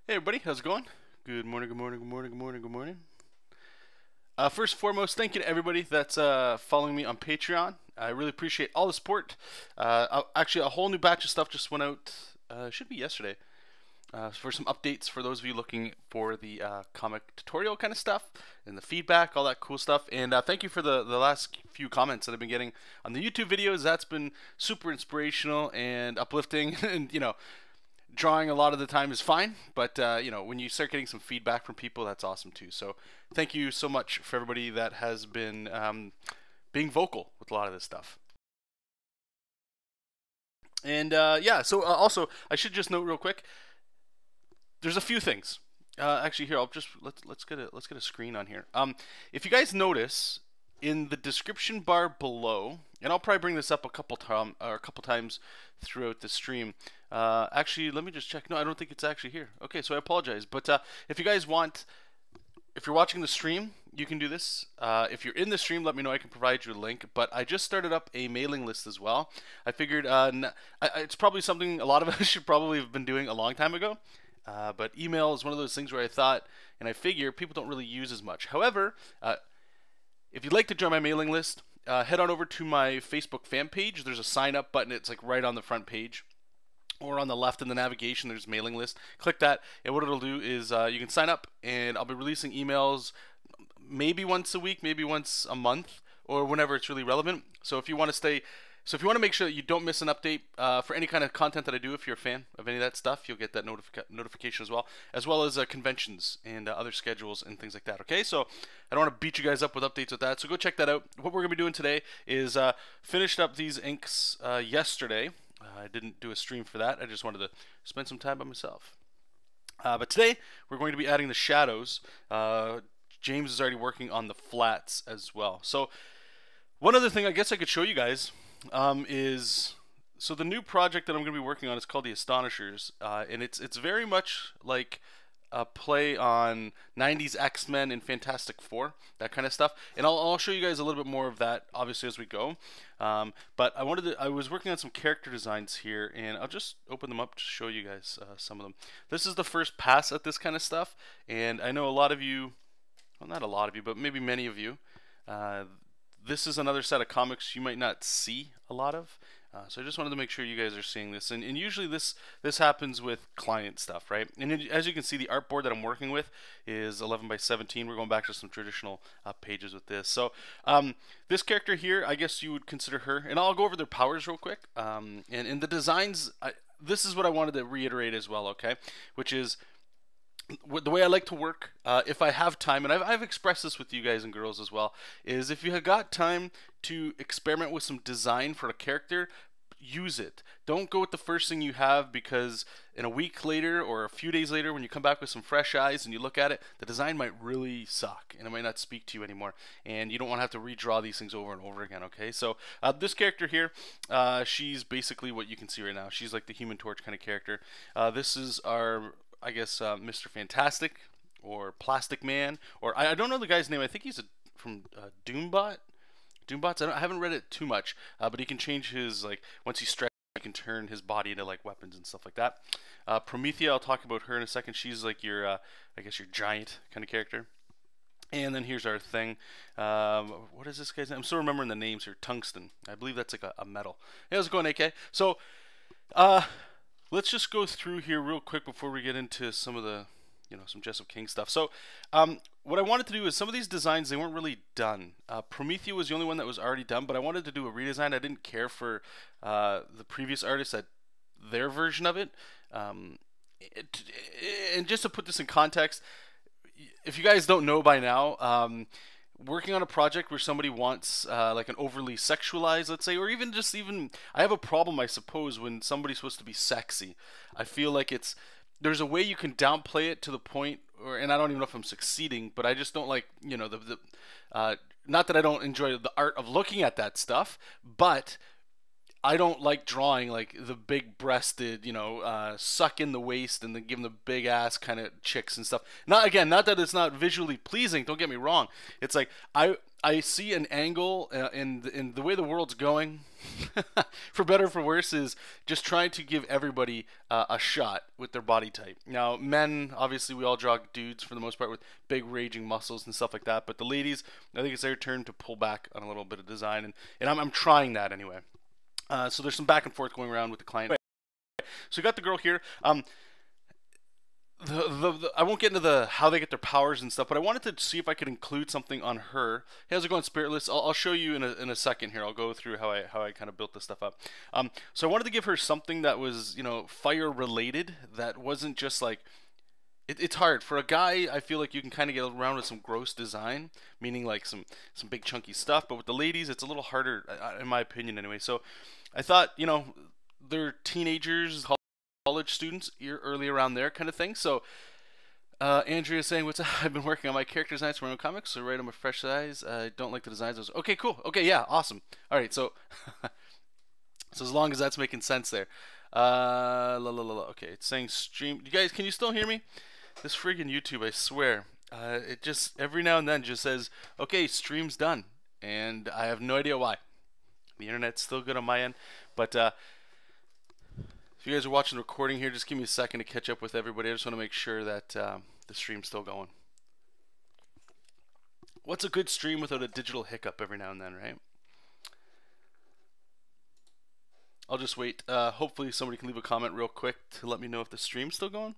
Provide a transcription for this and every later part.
Hey everybody, how's it going? Good morning, good morning, good morning, good morning, good morning. First and foremost, thank you to everybody that's following me on Patreon. I really appreciate all the support. Actually, a whole new batch of stuff just went out, should be yesterday, for some updates for those of you looking for the comic tutorial kind of stuff and the feedback, all that cool stuff. And thank you for the last few comments that I've been getting on the YouTube videos. That's been super inspirational and uplifting, and drawing a lot of the time is fine, but when you start getting some feedback from people, that's awesome too. So thank you so much for everybody that has been being vocal with a lot of this stuff. And so also I should just note real quick, there's a few things. Actually, here let's get a screen on here. If you guys notice in the description bar below, and I'll probably bring this up a couple times throughout the stream. Actually, let me just check. No, I don't think it's actually here. Okay, so I apologize. But if you guys want, if you're watching the stream, you can do this. If you're in the stream, let me know. I can provide you a link. But I just started up a mailing list as well. I figured it's probably something a lot of us should probably have been doing a long time ago. But email is one of those things where I thought, and I figure people don't really use as much. However, if you'd like to join my mailing list, head on over to my Facebook fan page. There's a sign up button. It's like right on the front page, or on the left in the navigation. There's mailing list. Click that, and what it'll do is you can sign up, and I'll be releasing emails maybe once a week, maybe once a month, or whenever it's really relevant. So if you want to make sure that you don't miss an update for any kind of content that I do, if you're a fan of any of that stuff, you'll get that notification as well as conventions and other schedules and things like that. Okay, so I don't want to beat you guys up with updates with that, so go check that out. What we're going to be doing today is finished up these inks yesterday. I didn't do a stream for that. I just wanted to spend some time by myself. But today we're going to be adding the shadows. James is already working on the flats as well. So one other thing I guess I could show you guys is, so the new project that I'm going to be working on is called the Astonishers, and it's very much like a play on 90s X-Men and Fantastic Four, that kind of stuff. And I'll show you guys a little bit more of that, obviously, as we go. But I was working on some character designs here, and I'll just open them up to show you guys some of them. This is the first pass at this kind of stuff, and I know a lot of you, well, not a lot of you, but maybe many of you, this is another set of comics you might not see a lot of. So I just wanted to make sure you guys are seeing this. And usually this happens with client stuff, right? And as you can see, the artboard that I'm working with is 11 by 17. We're going back to some traditional pages with this. So this character here, I guess you would consider her. And I'll go over their powers real quick. And in the designs, this is what I wanted to reiterate as well, okay? Which is, the way I like to work, if I have time, and I've expressed this with you guys and girls as well, is if you have got time to experiment with some design for a character, use it. Don't go with the first thing you have, because in a week later or a few days later when you come back with some fresh eyes and you look at it, the design might really suck and it might not speak to you anymore, and you don't want to have to redraw these things over and over again, okay? So this character here, she's basically what you can see right now. She's like the Human Torch kind of character. This is our, I guess, Mr. Fantastic, or Plastic Man, or I don't know the guy's name. I think he's from Doombots. I haven't read it too much, but he can change his, like, once he stretches, he can turn his body into like weapons and stuff like that. Promethea, I'll talk about her in a second. She's like your, I guess, your giant kind of character. And then here's our thing. What is this guy's name? I'm still remembering the names here. Tungsten. I believe that's like a metal. Hey, how's it going, AK? So, let's just go through here real quick before we get into some of the, some JESOP King stuff. So, what I wanted to do is, some of these designs, they weren't really done. Promethea was the only one that was already done, but I wanted to do a redesign. I didn't care for the previous artists at their version of it. And just to put this in context, if you guys don't know by now, working on a project where somebody wants like an overly sexualized, let's say, or even I have a problem, I suppose, when somebody's supposed to be sexy. I feel like there's a way you can downplay it to the point, and I don't even know if I'm succeeding, but I just don't like, not that I don't enjoy the art of looking at that stuff, but I don't like drawing like the big-breasted, suck in the waist and then give them the big ass kind of chicks and stuff. Not that it's not visually pleasing. Don't get me wrong. It's like I see an angle in the way the world's going, for better or for worse, is just trying to give everybody a shot with their body type. Now, men, obviously, we all draw dudes for the most part with big raging muscles and stuff like that. But the ladies, I think it's their turn to pull back on a little bit of design, and I'm trying that anyway. So there's some back and forth going around with the client. So we got the girl here. I won't get into how they get their powers and stuff, but I wanted to see if I could include something on her. Hey, how's it going, Spiritless? I'll show you in a second here. I'll go through how I kind of built this stuff up. So I wanted to give her something that was fire related, that wasn't just like. It's hard for a guy. I feel like you can kind of get around with some gross design, meaning like some big chunky stuff. But with the ladies, it's a little harder, in my opinion, anyway. So I thought, they're teenagers, college students, early around there kind of thing. So Andrea's saying, "What's up? I've been working on my character designs for my own comics, so write them with fresh size. I don't like the designs." I was okay, cool. Okay, yeah, awesome. All right, so so as long as that's making sense there. Okay, it's saying stream. You guys, can you still hear me? This friggin' YouTube, I swear. It just every now and then just says, "Okay, stream's done," and I have no idea why. The internet's still good on my end, but if you guys are watching the recording here, just give me a second to catch up with everybody. I just want to make sure that the stream's still going. What's a good stream without a digital hiccup every now and then, right? I'll just wait. Hopefully somebody can leave a comment real quick to let me know if the stream's still going.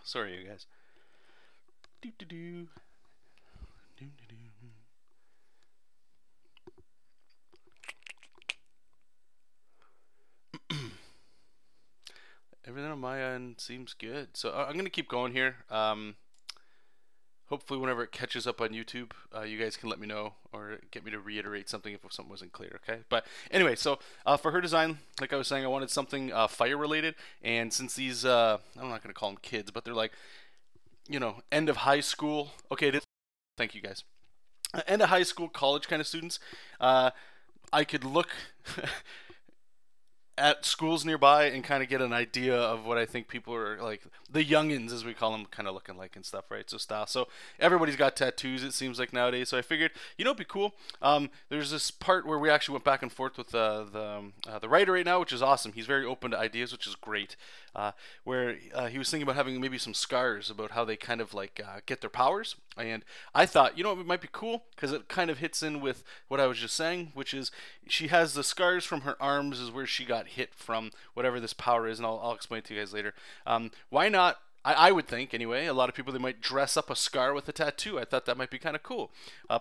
Sorry, you guys. Everything on my end seems good. So I'm going to keep going here. Hopefully whenever it catches up on YouTube, you guys can let me know or get me to reiterate something if something wasn't clear, okay? But anyway, so for her design, like I was saying, I wanted something fire related. And since these, I'm not going to call them kids, but they're like, end of high school. Okay, thank you guys. End of high school, college kind of students. I could look at schools nearby and kind of get an idea of what I think people are like, the youngins as we call them, kind of looking like and stuff, right? So style. So everybody's got tattoos, it seems like nowadays. So I figured, it'd be cool. There's this part where we actually went back and forth with the writer right now, which is awesome. He's very open to ideas, which is great. Where he was thinking about having maybe some scars about how they kind of like get their powers. And I thought, it might be cool because it kind of hits in with what I was just saying, which is she has the scars from her arms is where she got hit from whatever this power is, and I'll explain it to you guys later. Why not? I would think, anyway, a lot of people, they might dress up a scar with a tattoo. I thought that might be kind of cool.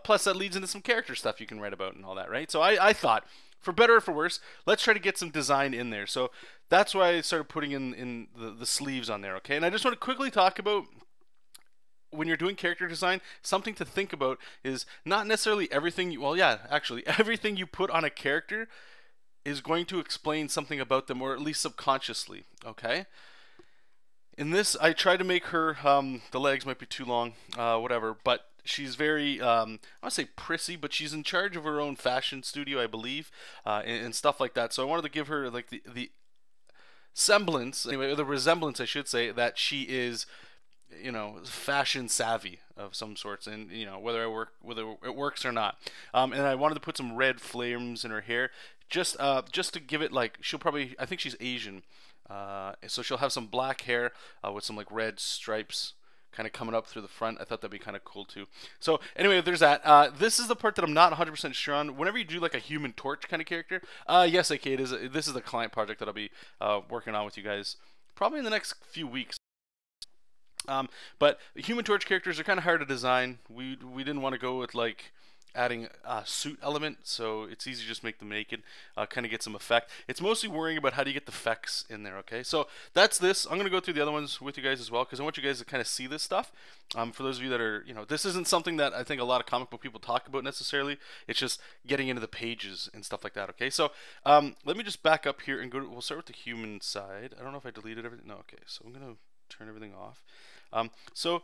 Plus, that leads into some character stuff you can write about and all that, right? So I thought, for better or for worse, let's try to get some design in there. So that's why I started putting in the sleeves on there, okay? And I just want to quickly talk about, when you're doing character design, something to think about is not necessarily everything everything you put on a character is going to explain something about them, or at least subconsciously, okay? In this, I try to make her, the legs might be too long, whatever, but she's very, I want to say prissy, but she's in charge of her own fashion studio, I believe, and stuff like that. So I wanted to give her like the semblance, anyway, the resemblance, I should say, that she is, fashion savvy of some sorts, and whether it works or not. And I wanted to put some red flames in her hair, just to give it like, I think she's Asian, so she'll have some black hair with some like red stripes kind of coming up through the front. I thought that'd be kind of cool too. So anyway, there's that. This is the part that I'm not 100% sure on. Whenever you do like a Human Torch kind of character, yes, okay, this is the client project that I'll be working on with you guys probably in the next few weeks. But Human Torch characters are kind of hard to design. We didn't want to go with like adding a suit element, so it's easy to just make them naked, kind of get some effect. It's mostly worrying about how do you get the effects in there, okay? So that's this. I'm going to go through the other ones with you guys as well, because I want you guys to kind of see this stuff. For those of you that are, this isn't something that I think a lot of comic book people talk about necessarily. It's just getting into the pages and stuff like that, okay? So let me just back up here and we'll start with the human side. I don't know if I deleted everything. No, okay, so I'm going to turn everything off. So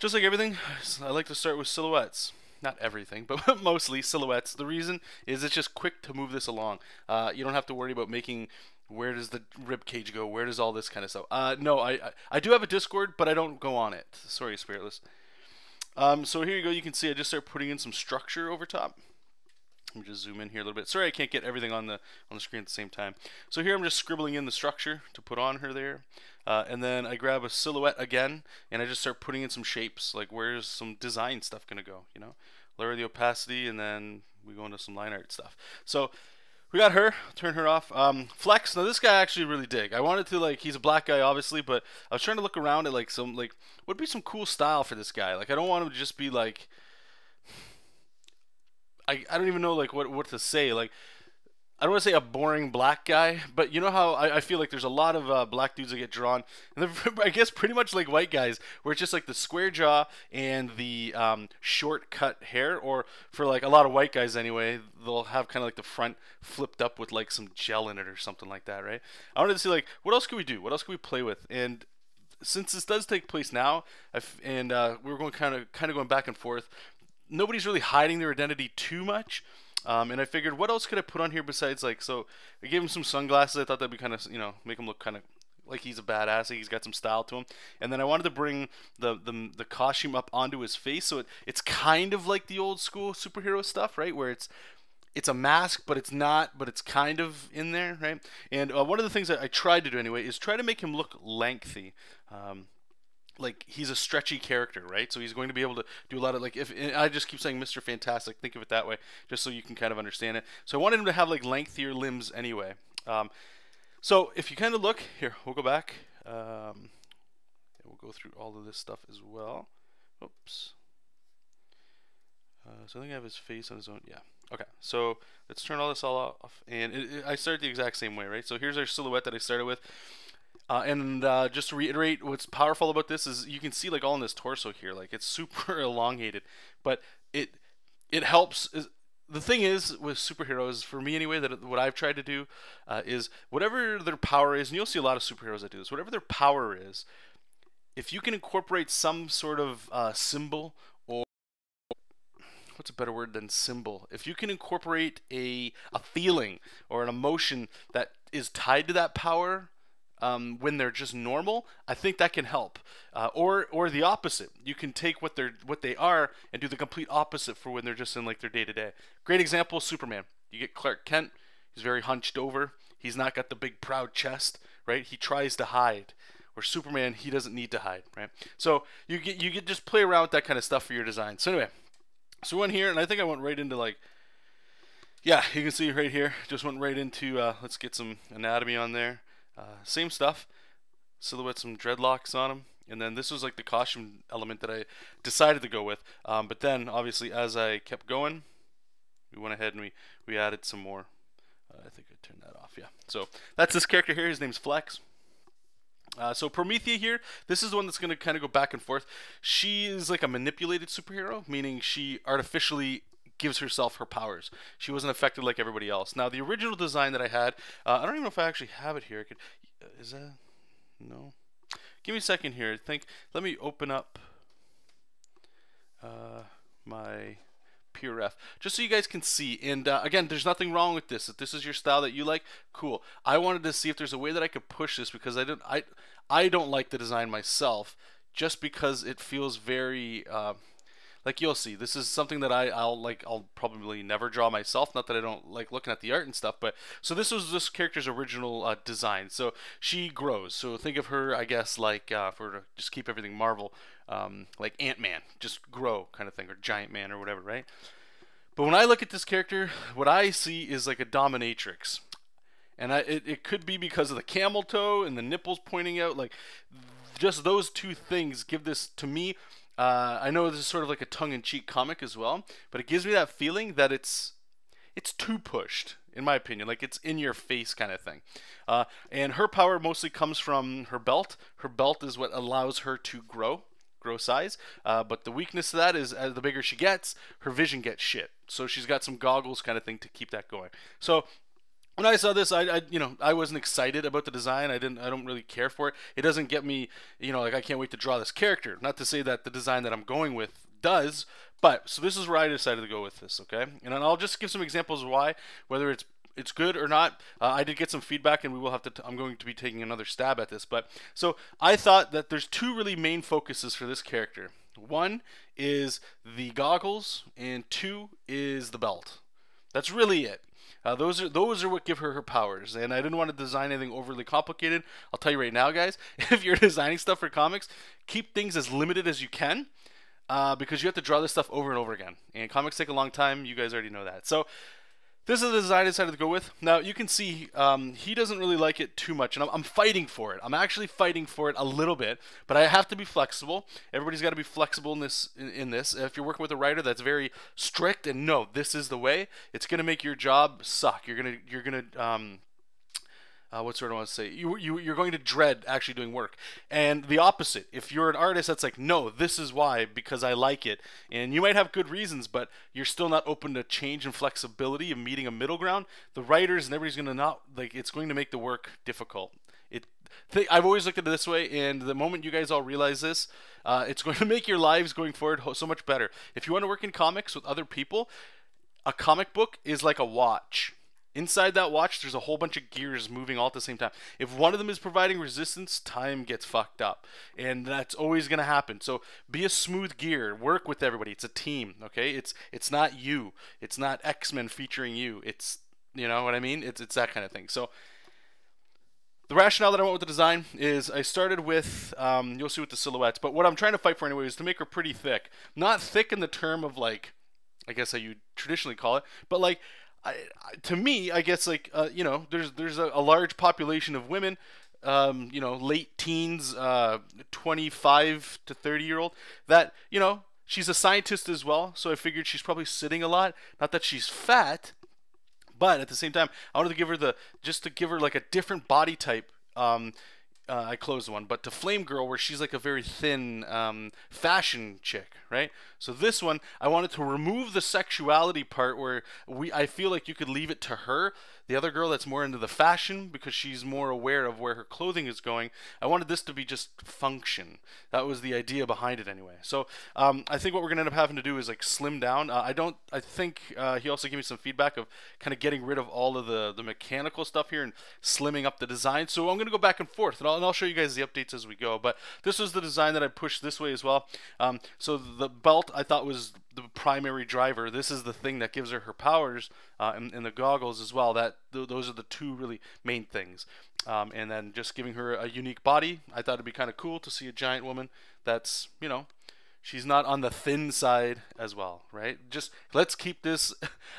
just like everything, I like to start with silhouettes. not everything, but mostly silhouettes. The reason is it's just quick to move this along. You don't have to worry about making where does the rib cage go, where does all this kind of stuff. No, I do have a Discord, but I don't go on it. Sorry, Spiritless. So here you go. You can see I just start putting in some structure over top. Let me just zoom in here a little bit. Sorry, I can't get everything on the screen at the same time. So here I'm just scribbling in the structure to put on her there, and then I grab a silhouette again, and I just start putting in some shapes. Like where's some design stuff gonna go? You know, lower the opacity, and then we go into some line art stuff. So we got her. Turn her off. Flex. Now this guy I actually really dig. I wanted to like he's a black guy obviously, but I was trying to look around at like some like would be some cool style for this guy. Like I don't want him to just be like. I don't even know like what to say. Like I don't want to say a boring black guy, but you know how I feel like there's a lot of black dudes that get drawn, and I guess pretty much like white guys, where it's just like the square jaw and the short cut hair, or for like a lot of white guys anyway, they'll have kind of like the front flipped up with like some gel in it or something like that, right? I wanted to see like what else can we do? What else can we play with? And since this does take place now, we're going kind of going back and forth. Nobody's really hiding their identity too much, and I figured what else could I put on here besides like, so I gave him some sunglasses. I thought that'd be kind of, you know, make him look kind of like he's a badass, like he's got some style to him. And then I wanted to bring the costume up onto his face, so it's kind of like the old school superhero stuff, right, where it's a mask, but it's not, but it's kind of in there, right? And one of the things that I tried to do anyway is try to make him look lengthy. Like he's a stretchy character, right? So he's going to be able to do a lot of like, if I just keep saying Mr. Fantastic, think of it that way, just so you can kind of understand it. So I wanted him to have like lengthier limbs anyway. So if you kind of look here, we'll go back. We'll go through all of this stuff as well. Oops. So I think I have his face on his own. Yeah. Okay. So let's turn all this all off, and I started the exact same way, right? So here's our silhouette that I started with. Just to reiterate, what's powerful about this is you can see like all in this torso here, like it's super elongated, but it helps. The thing is with superheroes, for me anyway, that what I've tried to do is whatever their power is, and you'll see a lot of superheroes that do this. Whatever their power is, if you can incorporate some sort of symbol, or what's a better word than symbol? If you can incorporate a feeling or an emotion that is tied to that power. When they're just normal, I think that can help. Or the opposite. You can take what they are and do the complete opposite for when they're just in like their day-to-day. Great example, Superman. You get Clark Kent. He's very hunched over. He's not got the big proud chest, right? He tries to hide. Or Superman, he doesn't need to hide, right? So you get just play around with that kind of stuff for your design. So anyway, so we went here, and I think I went right into like, yeah, you can see right here. Just went right into let's get some anatomy on there. Same stuff, silhouette, some dreadlocks on him, and then this was like the costume element that I decided to go with. But then obviously as I kept going, we went ahead and we added some more. I think I turned that off. Yeah. So that's this character here. His name's Flex. So Promethea here, this is the one that's going to kind of go back and forth. She is like a manipulated superhero, meaning she artificially gives herself her powers. She wasn't affected like everybody else. Now the original design that I had, I don't even know if I actually have it here. I could, is that, no? Give me a second here. Let me open up my PRF just so you guys can see. And again, there's nothing wrong with this. If this is your style that you like, cool. I wanted to see if there's a way that I could push this, because I don't like the design myself, just because it feels very like, you'll see, this is something that I'll probably never draw myself. Not that I don't like looking at the art and stuff, but so this was this character's original design. So she grows. So think of her, I guess, like for to just keep everything Marvel, like Ant-Man, just grow kind of thing, or Giant Man or whatever, right? But when I look at this character, what I see is like a dominatrix, and it could be because of the camel toe and the nipples pointing out. Like, just those two things give this to me. I know this is sort of like a tongue-in-cheek comic as well, but it gives me that feeling that it's too pushed, in my opinion. Like, it's in your face kind of thing. And her power mostly comes from her belt. Her belt is what allows her to grow size. But the weakness to that is, as the bigger she gets, her vision gets shit. So she's got some goggles kind of thing to keep that going. So when I saw this, I wasn't excited about the design. I don't really care for it. It doesn't get me, like, I can't wait to draw this character. Not to say that the design that I'm going with does. But so this is where I decided to go with this, okay? And then I'll just give some examples of why, whether it's good or not. I did get some feedback, and we will have to. I'm going to be taking another stab at this. But so I thought that there's two really main focuses for this character. One is the goggles, and two is the belt. That's really it. Those are what give her powers, and I didn't want to design anything overly complicated. I'll tell you right now, guys, if you're designing stuff for comics, keep things as limited as you can, because you have to draw this stuff over and over again, and comics take a long time. You guys already know that. So this is the design I decided to go with. Now you can see he doesn't really like it too much, and I'm fighting for it. I'm actually fighting for it a little bit, but I have to be flexible. Everybody's got to be flexible in this. If you're working with a writer that's very strict and no, this is the way, it's gonna make your job suck. You're gonna what sort of want to say? You're going to dread actually doing work. And the opposite, if you're an artist that's like, no, this is why, because I like it, and you might have good reasons, but you're still not open to change and flexibility and meeting a middle ground, the writers and everybody's going to not, like, it's going to make the work difficult. I've always looked at it this way, and the moment you guys all realize this, it's going to make your lives going forward so much better. If you want to work in comics with other people, a comic book is like a watch. Inside that watch, there's a whole bunch of gears moving all at the same time. If one of them is providing resistance, time gets fucked up. And that's always going to happen. So be a smooth gear. Work with everybody. It's a team, okay? It's not you. It's not X-Men featuring you. It's, you know what I mean? It's that kind of thing. So the rationale that I went with the design is I started with, you'll see with the silhouettes, but what I'm trying to fight for anyway is to make her pretty thick. Not thick in the term of, like, I guess how you traditionally call it, but like, to me, I guess, like, you know, there's a large population of women, you know, late teens, 25 to 30-year-old, that, you know, she's a scientist as well, so I figured she's probably sitting a lot. Not that she's fat, but at the same time, I wanted to give her just to give her like a different body type. I closed one, but to Flame Girl, where she's like a very thin fashion chick, right? So this one, I wanted to remove the sexuality part where I feel like you could leave it to her. The other girl that's more into the fashion because she's more aware of where her clothing is going. I wanted this to be just function. That was the idea behind it anyway. So I think what we're gonna end up having to do is like slim down. I think he also gave me some feedback of kind of getting rid of all of the mechanical stuff here and slimming up the design. So I'm gonna go back and forth, and I'll show you guys the updates as we go. But this was the design that I pushed this way as well. So the belt I thought was the primary driver. This is the thing that gives her powers, and the goggles as well. Those are the two really main things. And then just giving her a unique body. I thought it'd be kind of cool to see a giant woman that's, you know, she's not on the thin side as well, right? Just let's keep this.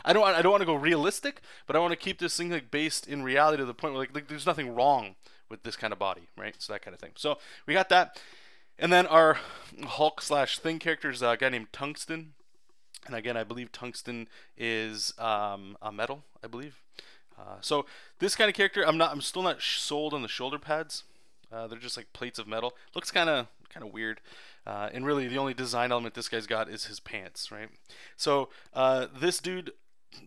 I don't want to go realistic, but I want to keep this thing like based in reality to the point where like there's nothing wrong with this kind of body, right? So that kind of thing. So we got that. And then our Hulk / Thing character is a guy named Tungsten. And again, I believe tungsten is a metal, I believe. So this kind of character, I'm still not sold on the shoulder pads. They're just like plates of metal. Looks kind of weird. And really, the only design element this guy's got is his pants, right? So this dude,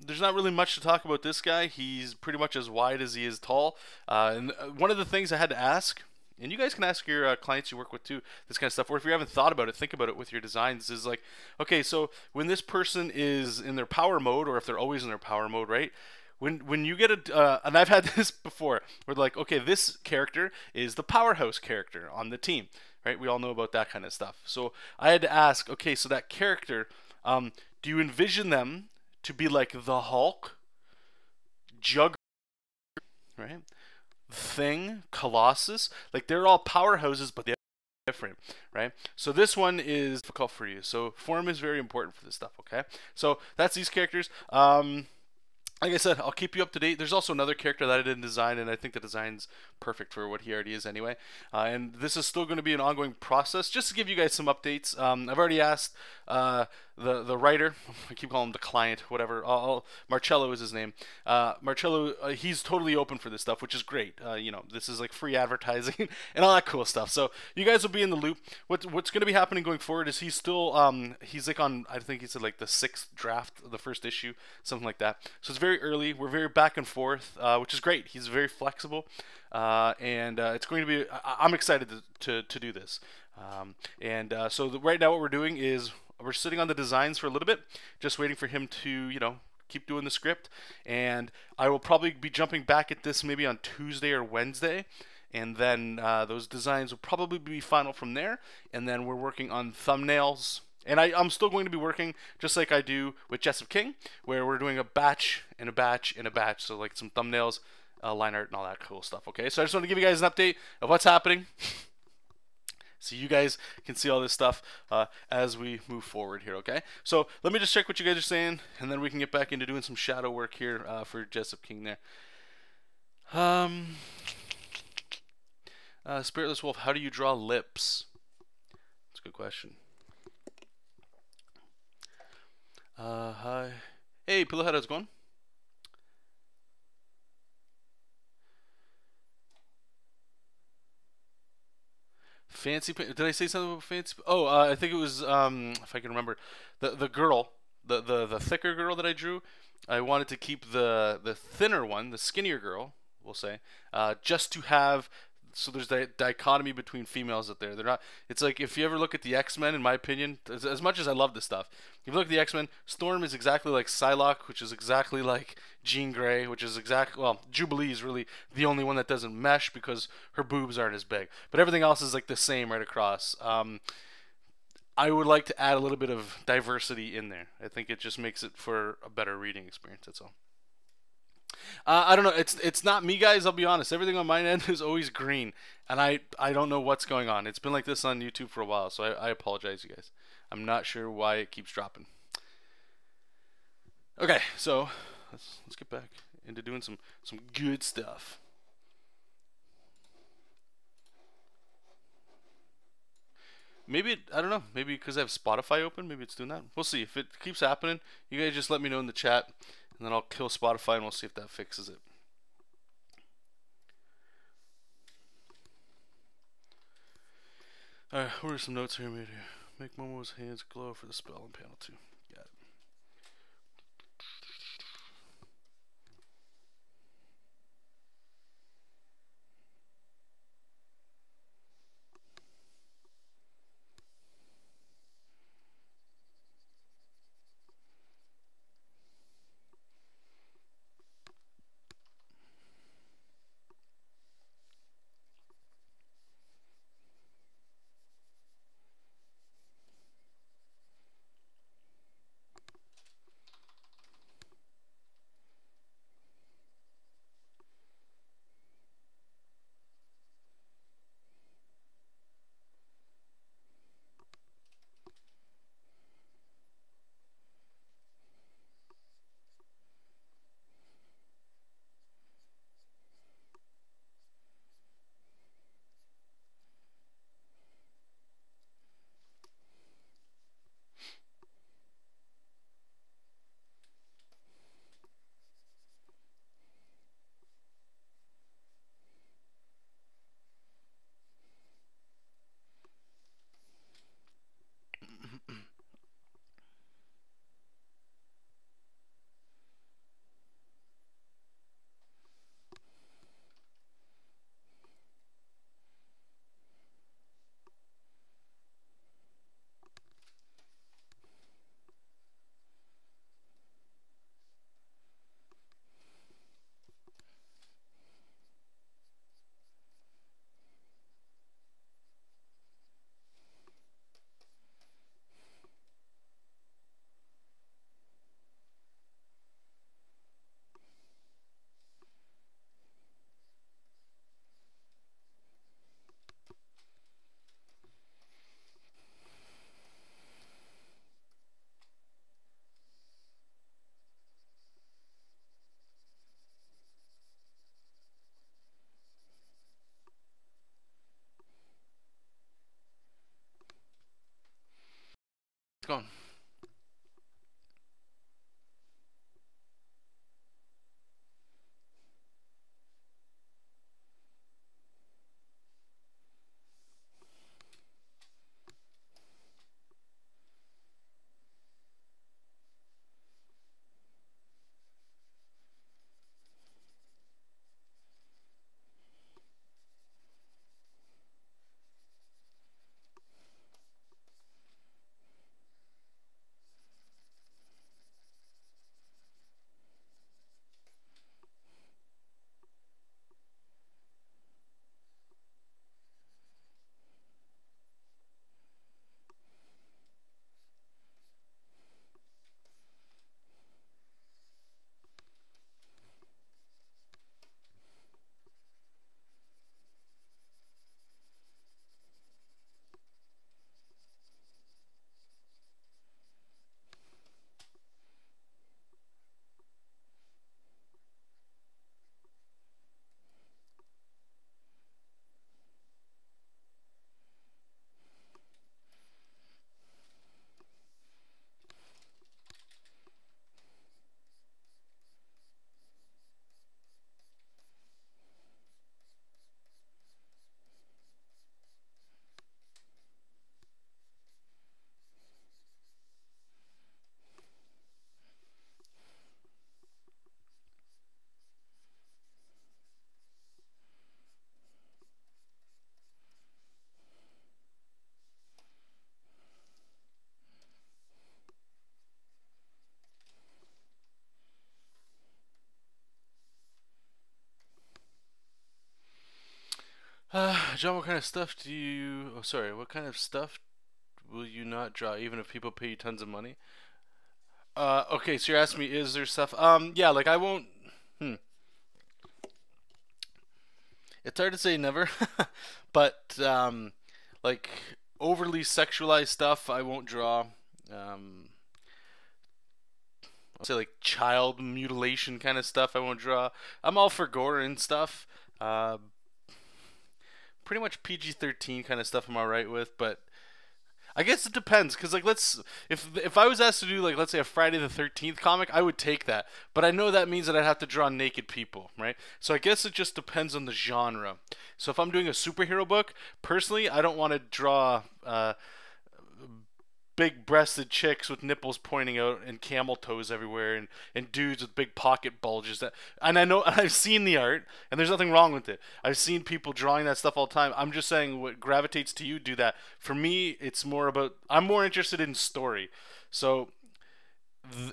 there's not really much to talk about this guy. He's pretty much as wide as he is tall. And one of the things I had to ask, and you guys can ask your clients you work with too, this kind of stuff, or if you haven't thought about it, think about it with your designs, is like, okay, so when this person is in their power mode, or if they're always in their power mode, right? When you get and I've had this before, where like, okay, this character is the powerhouse character on the team, right? We all know about that kind of stuff. So I had to ask, okay, so that character, do you envision them to be like the Hulk, Juggernaut, right? Thing, Colossus, like they're all powerhouses, but they're different, right? So this one is difficult for you. So form is very important for this stuff, okay? So that's these characters. Like I said, I'll keep you up to date. There's also another character that I didn't design, and I think the design's perfect for what he already is anyway. And this is still going to be an ongoing process. Just to give you guys some updates, I've already asked the writer, I keep calling him the client, whatever. Marcello is his name. Marcello, he's totally open for this stuff, which is great. You know, this is like free advertising and all that cool stuff. So you guys will be in the loop. What's going to be happening going forward is he's still he's like on, I think he said like the 6th draft of the first issue, something like that. So it's very early. We're very back and forth, which is great. He's very flexible, and it's going to be. I'm excited to do this. So right now what we're doing is we're sitting on the designs for a little bit, just waiting for him to, you know, keep doing the script. And I will probably be jumping back at this maybe on Tuesday or Wednesday. And then those designs will probably be final from there. And then we're working on thumbnails. And I'm still going to be working just like I do with JESOP King, where we're doing a batch and a batch and a batch. So like some thumbnails, line art, and all that cool stuff. Okay, so I just want to give you guys an update of what's happening, so you guys can see all this stuff as we move forward here. Okay, so let me just check what you guys are saying, and then we can get back into doing some shadow work here for JESOP King there. Spiritless Wolf, how do you draw lips? That's a good question. Hi. Hey, Pillowhead, how's it going? Fancy. Did I say something about fancy? Oh, I think it was if I can remember, the girl, the thicker girl that I drew. I wanted to keep the thinner one, the skinnier girl, we'll say, just to have. So there's that dichotomy between females out there. They're not. It's like if you ever look at the X-Men, in my opinion, as much as I love this stuff, if you look at the X-Men, Storm is exactly like Psylocke, which is exactly like Jean Grey, which is exactly, well, Jubilee is really the only one that doesn't mesh because her boobs aren't as big. But everything else is like the same right across. I would like to add a little bit of diversity in there. I think it just makes it for a better reading experience. That's all. I don't know. It's not me, guys. I'll be honest. Everything on my end is always green, and I don't know what's going on. It's been like this on YouTube for a while, so I apologize, you guys. I'm not sure why it keeps dropping. Okay, so let's get back into doing some good stuff. Maybe I don't know. Maybe because I have Spotify open, maybe it's doing that. We'll see. If it keeps happening, you guys just let me know in the chat, and then I'll kill Spotify and we'll see if that fixes it. Alright, what are some notes here made here? Make Momo's hands glow for the spell on panel 2. Got it. It's gone. John, what kind of stuff do you? Oh, sorry. What kind of stuff will you not draw, even if people pay you tons of money? Okay, so you're asking me, is there stuff? Yeah, like I won't. Hmm. It's hard to say never, but like overly sexualized stuff, I won't draw. Um, I'll say like child mutilation kind of stuff, I won't draw. I'm all for gore and stuff. Uh, Pretty much PG-13 kind of stuff I'm alright with, but I guess it depends, because like let's if I was asked to do like let's say a Friday the 13th comic, I would take that, but I know that means that I'd have to draw naked people, right? So I guess it just depends on the genre. So if I'm doing a superhero book, personally, I don't want to draw big-breasted chicks with nipples pointing out and camel toes everywhere, and dudes with big pocket bulges. That, and I know I've seen the art, and there's nothing wrong with it. I've seen people drawing that stuff all the time. I'm just saying, what gravitates to you, do that. For me, it's more about I'm more interested in story. So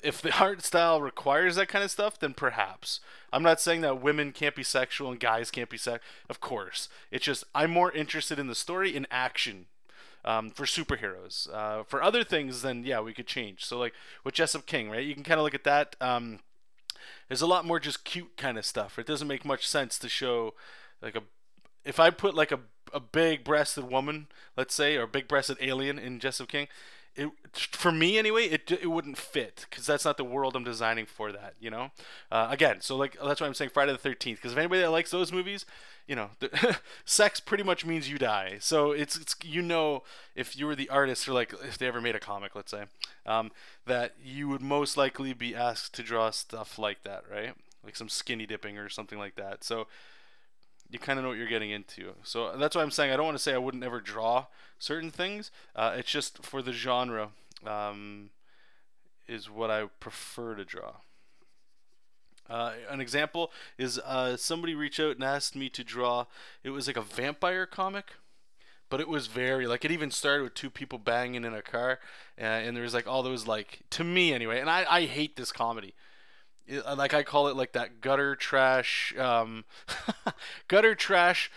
if the art style requires that kind of stuff, then perhaps. I'm not saying that women can't be sexual and guys can't be sex. Of course, it's just I'm more interested in the story and action for superheroes. For other things, then yeah, we could change. So like with Jessup King, right? You can kind of look at that. There's a lot more just cute kind of stuff. It doesn't make much sense to show like a if I put like a big-breasted woman, let's say, or a big-breasted alien in Jessup King, it for me anyway, it wouldn't fit because that's not the world I'm designing for that, you know. Again, so like that's why I'm saying Friday the 13th, because if anybody that likes those movies, you know, sex pretty much means you die. So it's you know, if you were the artist or like if they ever made a comic, let's say, that you would most likely be asked to draw stuff like that, right? Like some skinny dipping or something like that. So you kind of know what you're getting into. So that's why I'm saying I don't want to say I wouldn't ever draw certain things. It's just for the genre is what I prefer to draw. An example is somebody reached out and asked me to draw. It was like a vampire comic, but it was very like it even started with two people banging in a car, and there was like all those like to me anyway. And I hate this comedy. Like I call it like that gutter trash, gutter trash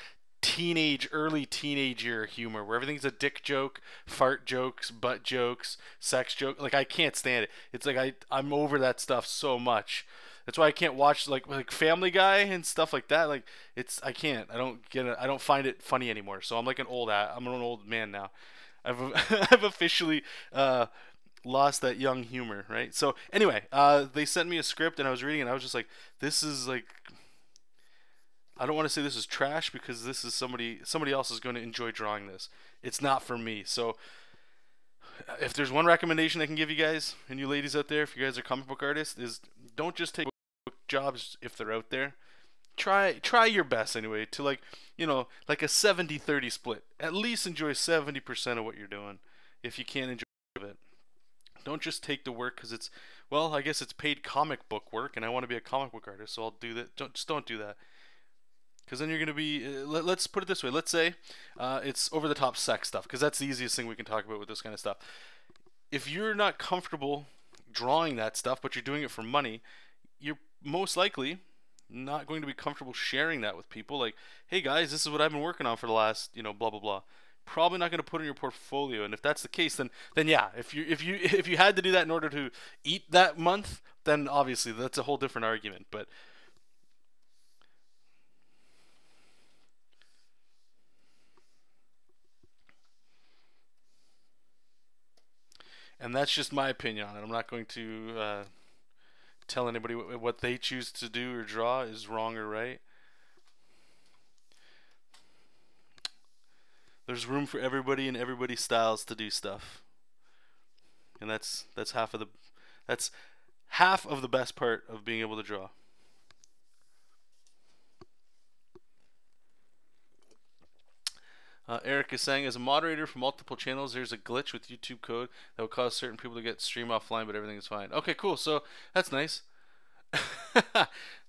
early teenage year humor where everything's a dick joke, fart jokes, butt jokes, sex joke. Like I can't stand it. It's like I'm over that stuff so much. That's why I can't watch like Family Guy and stuff like that. Like it's I can't. I don't get it. I don't find it funny anymore. So I'm I'm an old man now. I've I've officially lost that young humor, right? So anyway, they sent me a script and I was reading it and I was just like, this is like I don't want to say this is trash because this is somebody else is going to enjoy drawing this. It's not for me. So if there's one recommendation I can give you guys and you ladies out there, if you guys are comic book artists, is don't just take jobs if they're out there. Try your best anyway to like, you know, like a 70-30 split. At least enjoy 70% of what you're doing if you can't enjoy it. Don't just take the work because it's, well, I guess it's paid comic book work and I want to be a comic book artist, so I'll do that. Don't do that. Because then you're going to be, let's put it this way. Let's say it's over the top sex stuff, because that's the easiest thing we can talk about with this kind of stuff. If you're not comfortable drawing that stuff, but you're doing it for money, you're most likely not going to be comfortable sharing that with people. Like, hey guys, this is what I've been working on for the last, you know, blah blah blah. Probably not going to put in your portfolio. And if that's the case, then yeah, if you had to do that in order to eat that month, then obviously that's a whole different argument. But and that's just my opinion on it. I'm not going to tell anybody what they choose to do or draw is wrong or right. There's room for everybody and everybody's styles to do stuff, and that's that's half of the best part of being able to draw. Eric is saying, as a moderator for multiple channels, there's a glitch with YouTube code that will cause certain people to get stream offline, but everything is fine. Okay, cool. So that's nice.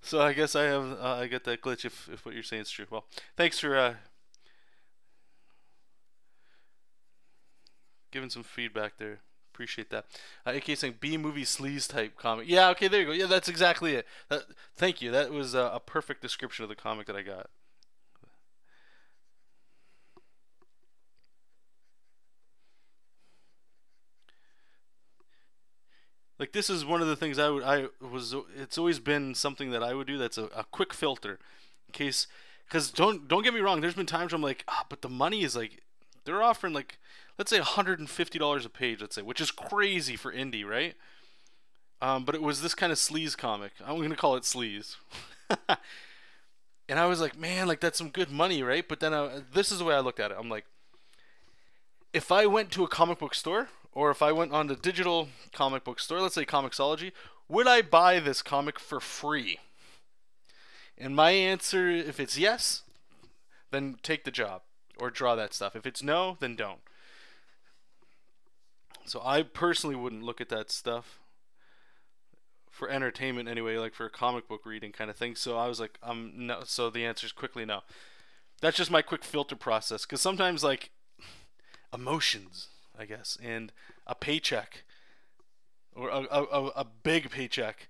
So I guess I get that glitch if what you're saying is true. Well, thanks for giving some feedback there. Appreciate that. AK saying B movie sleaze type comic. Yeah, okay, there you go. Yeah, that's exactly it. Thank you. That was a perfect description of the comic that I got. Like this is one of the things I was. It's always been something that I would do. That's a quick filter, in case. Because don't get me wrong. There's been times where I'm like, but the money is like, they're offering like, let's say $150 a page. Let's say, which is crazy for indie, right? But it was this kind of sleaze comic. I'm gonna call it sleaze. And I was like, man, like that's some good money, right? But then this is the way I looked at it. I'm like, if I went to a comic book store, or if I went on the digital comic book store, let's say Comixology, would I buy this comic for free? And my answer, if it's yes, then take the job or draw that stuff. If it's no, then don't. So I personally wouldn't look at that stuff for entertainment anyway, like for a comic book reading kind of thing. So I was like, no. So the answer is quickly no. That's just my quick filter process. Because sometimes like emotions, I guess, and a paycheck or a big paycheck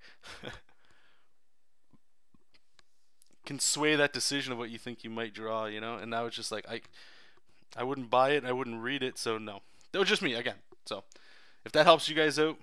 can sway that decision of what you think you might draw, you know. And I was just like, I wouldn't buy it, I wouldn't read it, so no. That was just me again. So if that helps you guys out.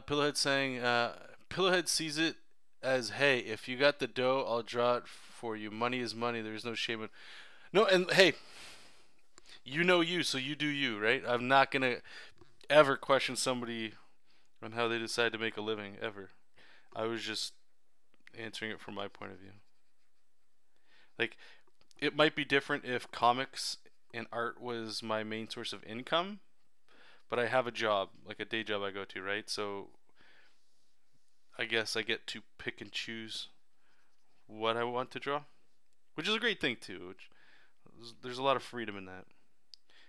Pillowhead saying, Pillowhead sees it as, hey, if you got the dough, I'll draw it for you. Money is money. There's no shame in. No, and hey, you know you, so you do you, right? I'm not gonna ever question somebody on how they decide to make a living, ever. I was just answering it from my point of view. Like, it might be different if comics and art was my main source of income, but I have a job, like a day job I go to, right? So I guess I get to pick and choose what I want to draw, which is a great thing too. There's a lot of freedom in that.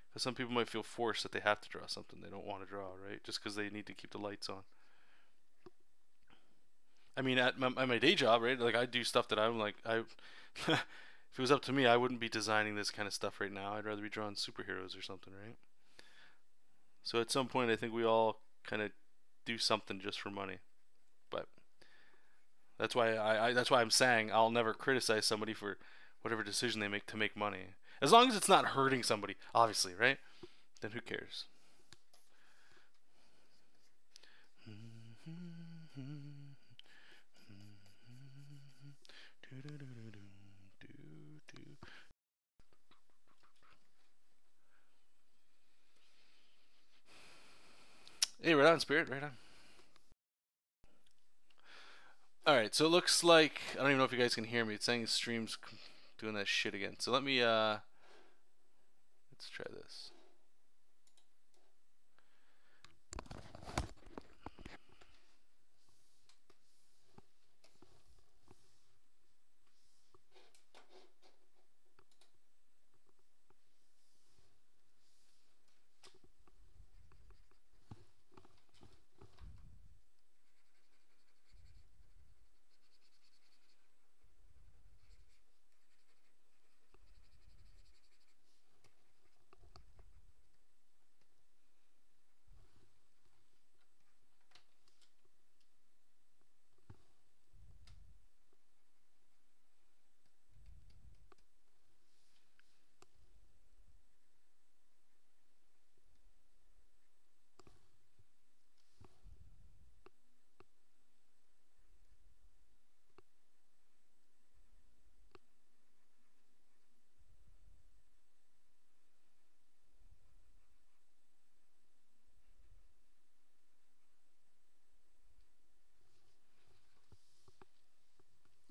Because some people might feel forced that they have to draw something they don't want to draw, right? Just because they need to keep the lights on. I mean, at my day job, right? Like I do stuff that I'm like, if it was up to me, I wouldn't be designing this kind of stuff right now. I'd rather be drawing superheroes or something, right? So at some point, I think we all kind of do something just for money. But that's why that's why I'm saying I'll never criticize somebody for whatever decision they make to make money, as long as it's not hurting somebody, obviously, right? Then who cares? Hey, right on, Spirit, right on. Alright, so it looks like, I don't even know if you guys can hear me. It's saying the stream's doing that shit again. So let me, let's try this.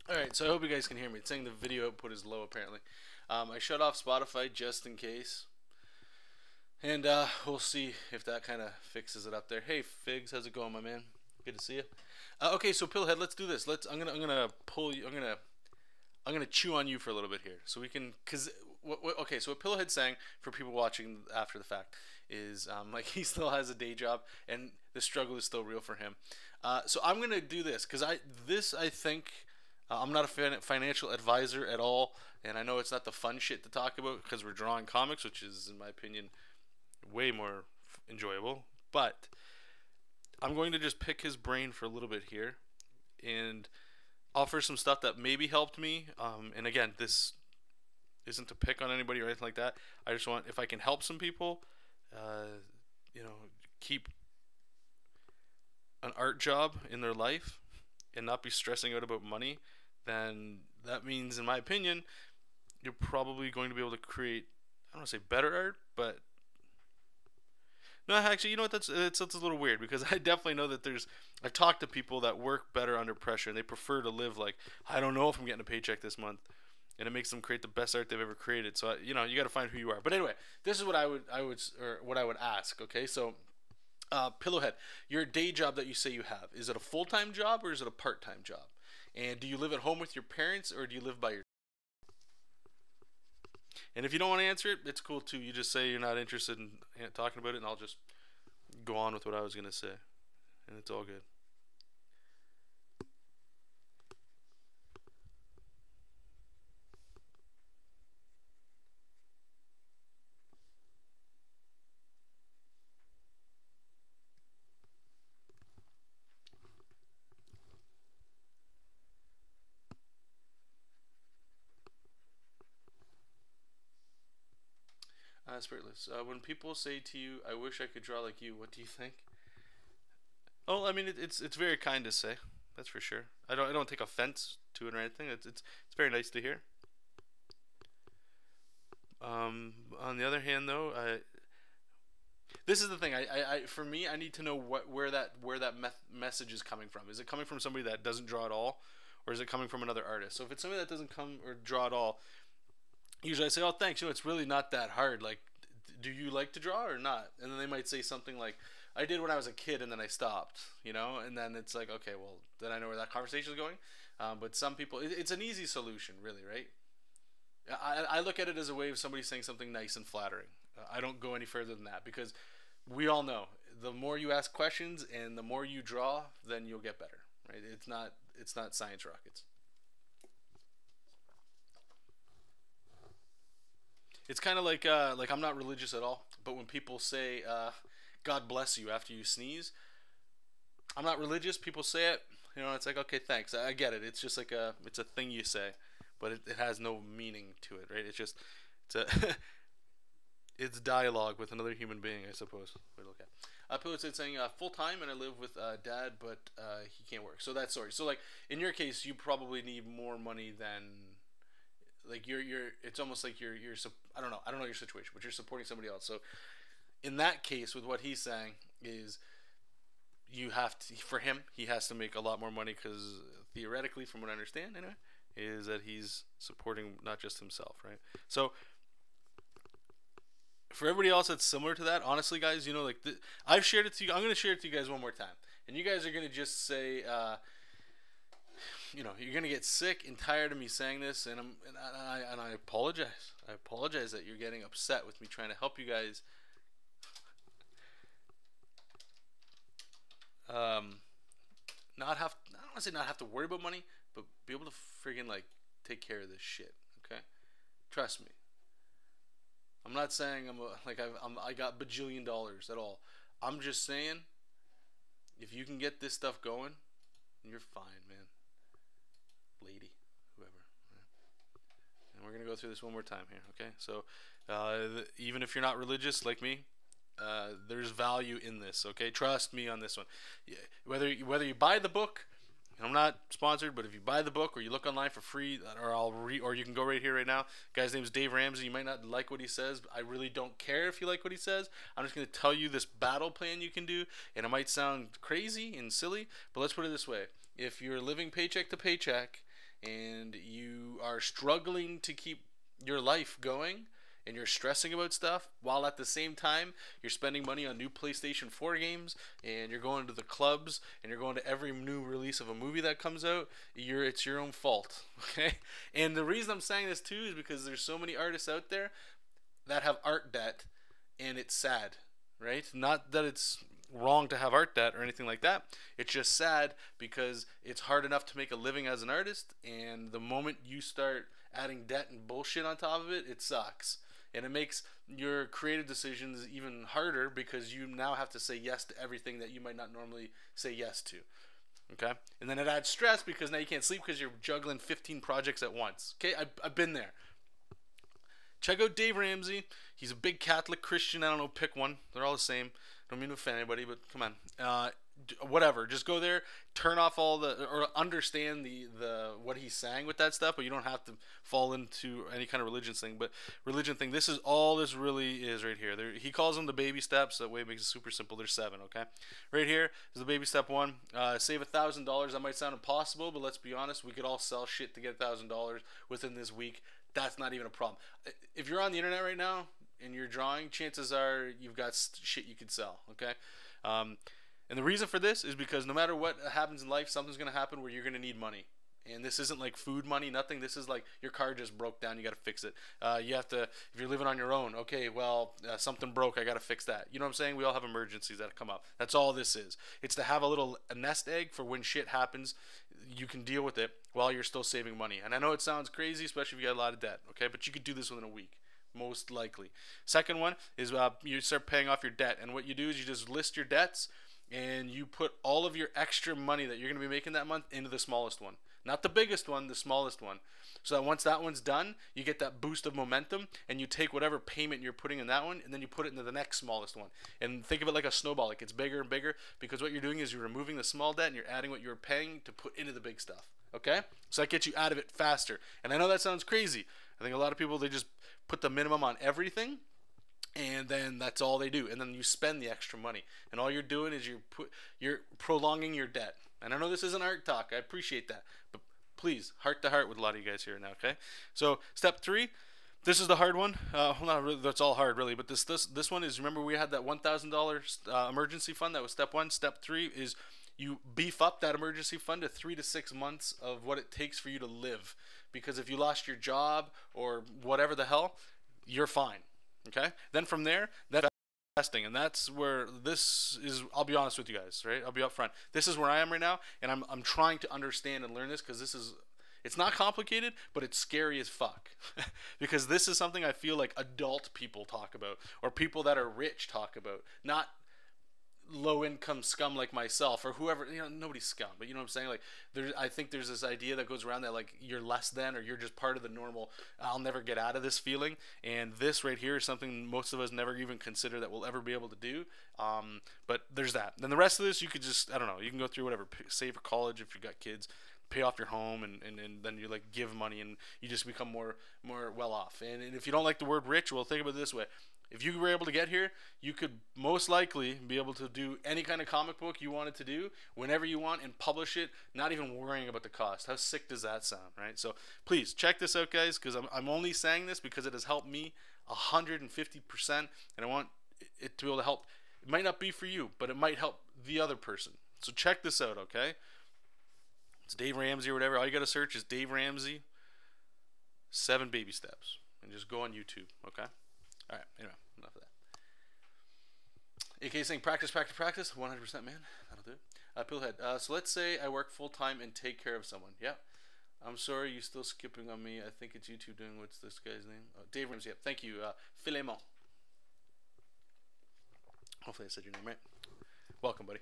Alright, so I hope you guys can hear me. It's saying the video output is low, apparently. I shut off Spotify just in case. And we'll see if that kind of fixes it up there. Hey, Figs, how's it going, my man? Good to see you. Okay, so Pillhead, let's do this. I'm gonna pull you. I'm gonna chew on you for a little bit here, so we can. Okay, so what Pillhead's saying for people watching after the fact is like he still has a day job and the struggle is still real for him. So I'm gonna do this because I think I'm not a financial advisor at all, and I know it's not the fun shit to talk about because we're drawing comics, which is, in my opinion, way more enjoyable. But I'm going to just pick his brain for a little bit here and offer some stuff that maybe helped me. And again, this isn't to pick on anybody or anything like that. I just want, if I can help some people, you know, keep an art job in their life and not be stressing out about money, then that means, in my opinion, you're probably going to be able to create, I don't want to say better art, but no, actually, you know what? That's a little weird because I definitely know that I've talked to people that work better under pressure and they prefer to live like, I don't know if I'm getting a paycheck this month, and it makes them create the best art they've ever created. So you know, you got to find who you are. But anyway, this is what I would or what I would ask. Okay, so Pillowhead, your day job that you say you have, is it a full-time job or is it a part-time job? And do you live at home with your parents or do you live by yourself? And if you don't want to answer it, it's cool too. You just say you're not interested in talking about it, and I'll just go on with what I was going to say. And it's all good. Spiritless. When people say to you, "I wish I could draw like you," what do you think? Oh, I mean, it's very kind to say. That's for sure. I don't take offense to it or anything. It's very nice to hear. On the other hand, though, this is the thing. For me, I need to know where that message is coming from. Is it coming from somebody that doesn't draw at all, or is it coming from another artist? So if it's somebody that doesn't come or draw at all, usually I say, "Oh, thanks. You know, it's really not that hard. Like, do you like to draw or not?" And then they might say something like, "I did when I was a kid, and then I stopped." You know, and then it's like, okay, well, then I know where that conversation is going. But some people, it's an easy solution, really, right? I look at it as a way of somebody saying something nice and flattering. I don't go any further than that because we all know the more you ask questions and the more you draw, then you'll get better, right? It's not science rockets. It's kind of like I'm not religious at all, but when people say "God bless you" after you sneeze, I'm not religious. People say it, you know. It's like, okay, thanks. I get it. It's just like it's a thing you say, but it has no meaning to it, right? It's just it's a it's dialogue with another human being, I suppose. We look at. Pilot said saying full time, and I live with dad, but he can't work. So that's sorry. So like in your case, you probably need more money than like you're. It's almost like you're. I don't know your situation, but you're supporting somebody else. So in that case, with what he's saying is you have to, for him, he has to make a lot more money because theoretically, from what I understand, anyway, is that he's supporting not just himself, right? So for everybody else that's similar to that, honestly, guys, you know, like I've shared it to you. I'm gonna share it to you guys one more time, and you guys are gonna just say, you know, you're gonna get sick and tired of me saying this, and I apologize. I apologize that you're getting upset with me trying to help you guys. Not have I don't want to say not have to worry about money, but be able to friggin' like take care of this shit. Okay, trust me. I'm not saying I got bajillion dollars at all. I'm just saying if you can get this stuff going, you're fine, man. Lady, whoever. And we're gonna go through this one more time here, okay? So, even if you're not religious like me, there's value in this, okay? Trust me on this one. Yeah, whether you buy the book, I'm not sponsored, but if you buy the book or you look online for free, or you can go right here right now. Guy's name's Dave Ramsey. You might not like what he says. But I really don't care if you like what he says. I'm just gonna tell you this battle plan you can do, and it might sound crazy and silly, but let's put it this way: if you're living paycheck to paycheck and you are struggling to keep your life going, and you're stressing about stuff, while at the same time you're spending money on new PlayStation 4 games, and you're going to the clubs, and you're going to every new release of a movie that comes out, it's your own fault, okay? And the reason I'm saying this too is because there's so many artists out there that have art debt, and it's sad, right? Not that it's wrong to have art debt or anything like that. It's just sad because it's hard enough to make a living as an artist, and the moment you start adding debt and bullshit on top of it, it sucks. And it makes your creative decisions even harder because you now have to say yes to everything that you might not normally say yes to. Okay? And then it adds stress because now you can't sleep because you're juggling 15 projects at once. Okay? I've been there. Check out Dave Ramsey. He's a big Catholic Christian. I don't know, pick one. They're all the same. Don't mean to offend anybody, but come on. Whatever. Just go there, turn off all or understand the what he's saying with that stuff, but you don't have to fall into any kind of religion thing. This is all this really is right here. He calls them the baby steps. That way it makes it super simple. There's 7, okay? Right here is the baby step 1. Save $1,000. That might sound impossible, but let's be honest. We could all sell shit to get $1,000 within this week. That's not even a problem. If you're on the internet right now and you're drawing, chances are you've got shit you could sell, okay? And the reason for this is because no matter what happens in life, something's going to happen where you're going to need money. And this isn't like food money, nothing. This is like your car just broke down, you got to fix it. You have to, if you're living on your own, okay, well, something broke, I got to fix that. You know what I'm saying? We all have emergencies that come up. That's all this is. It's to have a nest egg for when shit happens, you can deal with it while you're still saving money. And I know it sounds crazy, especially if you got a lot of debt, okay? But you could do this within a week. Most likely. Second one is you start paying off your debt. And what you do is you just list your debts, and you put all of your extra money that you're going to be making that month into the smallest one. Not the biggest one, the smallest one. So that once that one's done, you get that boost of momentum, and you take whatever payment you're putting in that one, and then you put it into the next smallest one. And think of it like a snowball. It gets bigger and bigger, because what you're doing is you're removing the small debt, and you're adding what you're paying to put into the big stuff. Okay? So that gets you out of it faster. And I know that sounds crazy. I think a lot of people, they just put the minimum on everything, and then that's all they do, and then you spend the extra money, and all you're doing is you're prolonging your debt. And I know this isn't art talk, I appreciate that, but please, heart to heart with a lot of you guys here now, okay? So step 3, this is the hard one. Well, not really, that's all hard really, but this one is, remember we had that $1,000 emergency fund. That was step 1. Step 3 is you beef up that emergency fund to 3 to 6 months of what it takes for you to live, because if you lost your job or whatever the hell, you're fine. Okay. Then from there, that's investing, and that's where this is. I'll be honest with you guys, right? I'll be upfront. This is where I am right now, and I'm trying to understand and learn this, because it's not complicated, but it's scary as fuck. Because this is something I feel like adult people talk about, or people that are rich talk about, not low-income scum like myself, or whoever, you know, nobody's scum, but you know what I'm saying? Like, I think there's this idea that goes around that, like, you're less than, or you're just part of the normal, I'll never get out of this feeling. And this right here is something most of us never even consider that we'll ever be able to do. But there's that. Then the rest of this, you could just, I don't know, you can go through whatever, save for college if you've got kids, pay off your home, and then you like give money, and you just become more well off. And if you don't like the word rich, well, think about it this way. If you were able to get here, you could most likely be able to do any kind of comic book you wanted to do whenever you want and publish it, not even worrying about the cost. How sick does that sound, right? So please check this out, guys, because I'm only saying this because it has helped me 150%, and I want it to be able to help. It might not be for you, but it might help the other person. So check this out, okay? It's Dave Ramsey or whatever. All you got to search is Dave Ramsey 7 baby steps, and just go on YouTube, okay? All right, anyway, enough of that. AK saying practice, 100%, man. That'll do it. Pillhead. So let's say I work full-time and take care of someone. Yeah. I'm sorry, you still skipping on me. I think it's YouTube doing, what's this guy's name? Oh, Dave Ramsey. Yep. Thank you. Philemon. Hopefully I said your name right. Welcome, buddy.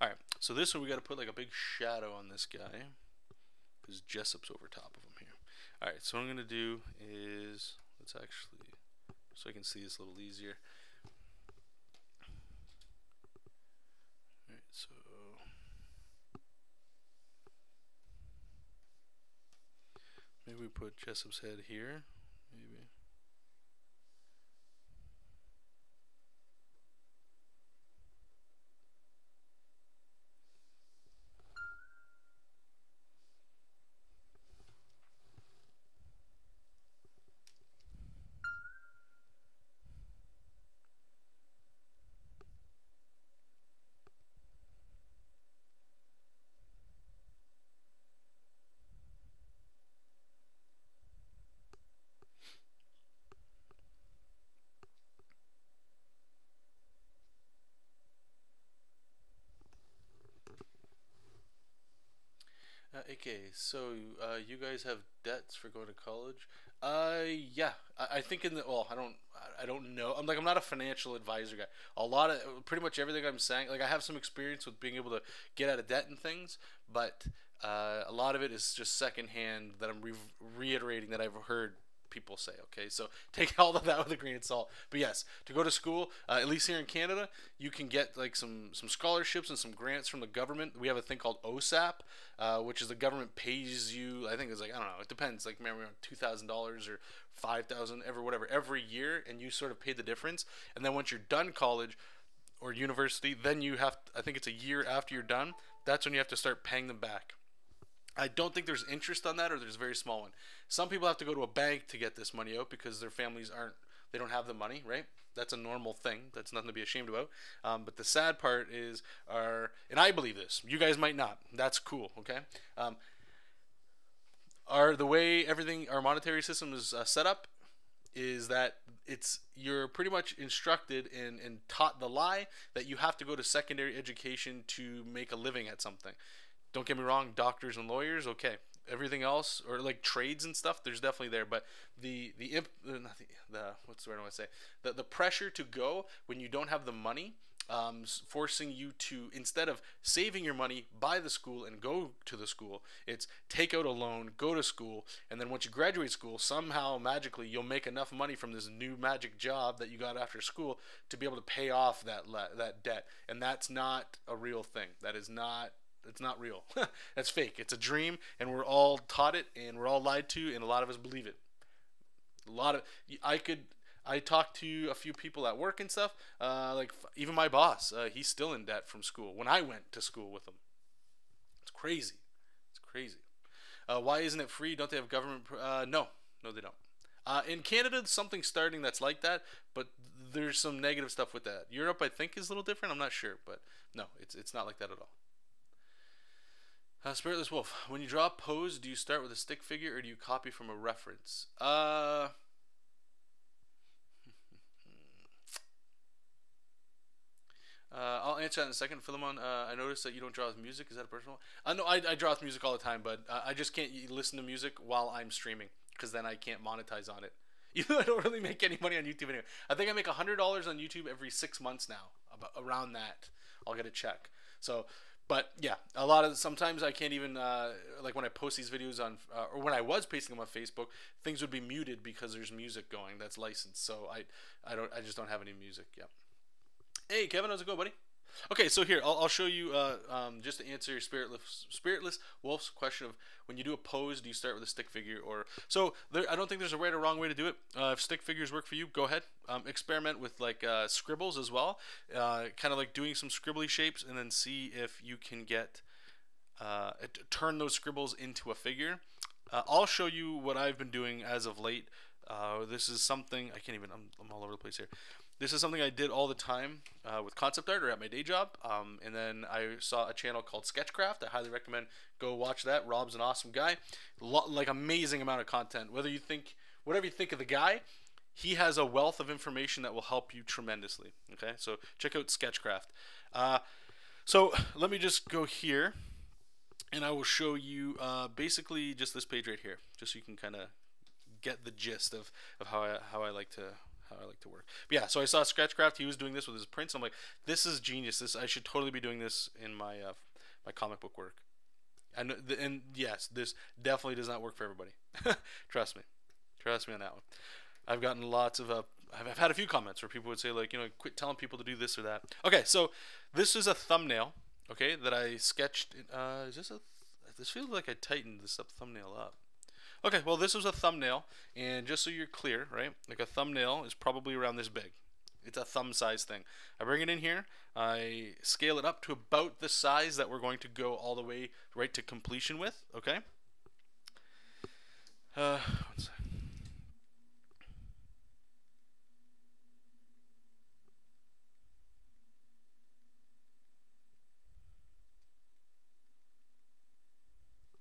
Alright, so this one we got to put like a big shadow on this guy, because JESOP's over top of him here. Alright, so what I'm going to do is, let's actually, so I can see this a little easier. Alright, so maybe we put Jesop's head here. Maybe. Okay, so you guys have debts for going to college? Yeah. I think in the well, I don't know. I'm not a financial advisor guy. A lot of pretty much everything I'm saying, like I have some experience with being able to get out of debt and things, but a lot of it is just secondhand that I'm reiterating that I've heard people say. Okay, so take all of that with a grain of salt. But yes, to go to school, at least here in Canada, you can get like some scholarships and some grants from the government. We have a thing called OSAP, which is the government pays you. I think it's like I don't know. It depends. Like maybe around $2,000 or 5,000 ever whatever every year, and you sort of pay the difference. And then once you're done college or university, then you have. I think it's a year after you're done. That's when you have to start paying them back. I don't think there's interest on that, or there's a very small one. Some people have to go to a bank to get this money out because their families aren't, they don't have the money, right? That's a normal thing. That's nothing to be ashamed about. But the sad part is, and I believe this. You guys might not. That's cool, okay? The way everything, our monetary system is set up, is that you're pretty much instructed and taught the lie that you have to go to secondary education to make a living at something. Don't get me wrong, doctors and lawyers, okay. Everything else, or like trades and stuff, there's definitely there. But what's the word I want to say? The pressure to go when you don't have the money, forcing you to, instead of saving your money, buy the school and go to the school, it's take out a loan, go to school, and then once you graduate school, somehow magically you'll make enough money from this new magic job that you got after school to be able to pay off that debt. And that's not a real thing. That is not. It's not real. That's fake. It's a dream, and we're all taught it, and we're all lied to, and a lot of us believe it. A lot of I talked to a few people at work and stuff. Like even my boss, he's still in debt from school. When I went to school with him, it's crazy. It's crazy. Why isn't it free? Don't they have government? No, they don't. In Canada, something starting that's like that, but there's some negative stuff with that. Europe, I think, is a little different. I'm not sure, but no, it's not like that at all. Spiritless Wolf. When you draw a pose, do you start with a stick figure or do you copy from a reference? I'll answer that in a second. Philemon, I noticed that you don't draw with music. Is that a personal? No, I draw with music all the time, but I just can't listen to music while I'm streaming because then I can't monetize on it. Even though I don't really make any money on YouTube anyway. I think I make $100 on YouTube every 6 months now. About around that, I'll get a check. So. But yeah, sometimes I can't even like when I post these videos on or when I was pasting them on Facebook, things would be muted because there's music going that's licensed. So I just don't have any music. Yeah. Hey Kevin, how's it going, buddy? Okay, so here I'll show you just to answer your spiritless Wolf's question of when you do a pose, do you start with a stick figure or so? I don't think there's a right or wrong way to do it. If stick figures work for you, go ahead. Experiment with like scribbles as well, kind of like doing some scribbly shapes, and then see if you can get turn those scribbles into a figure. I'll show you what I've been doing as of late. This is something I can't even. I'm all over the place here. This is something I did all the time with concept art or at my day job. And then I saw a channel called Sketchcraft. I highly recommend go watch that. Rob's an awesome guy. Like amazing amount of content. Whatever you think of the guy, he has a wealth of information that will help you tremendously. Okay, so check out Sketchcraft. So let me just go here, and I will show you basically just this page right here, just so you can kind of get the gist of how I like to work. But yeah, so I saw Sketchcraft. He was doing this with his prints. I'm like, this is genius. I should totally be doing this in my my comic book work. And yes, this definitely does not work for everybody. Trust me on that one. I've gotten lots of I've had a few comments where people would say like, quit telling people to do this or that. Okay, so this is a thumbnail. Okay, that I sketched. This feels like I tightened this thumbnail up. Okay, well, this was a thumbnail, and just so you're clear, right? Like a thumbnail is probably around this big. It's a thumb size thing. I bring it in here, I scale it up to about the size that we're going to go all the way right to completion with, okay? One sec.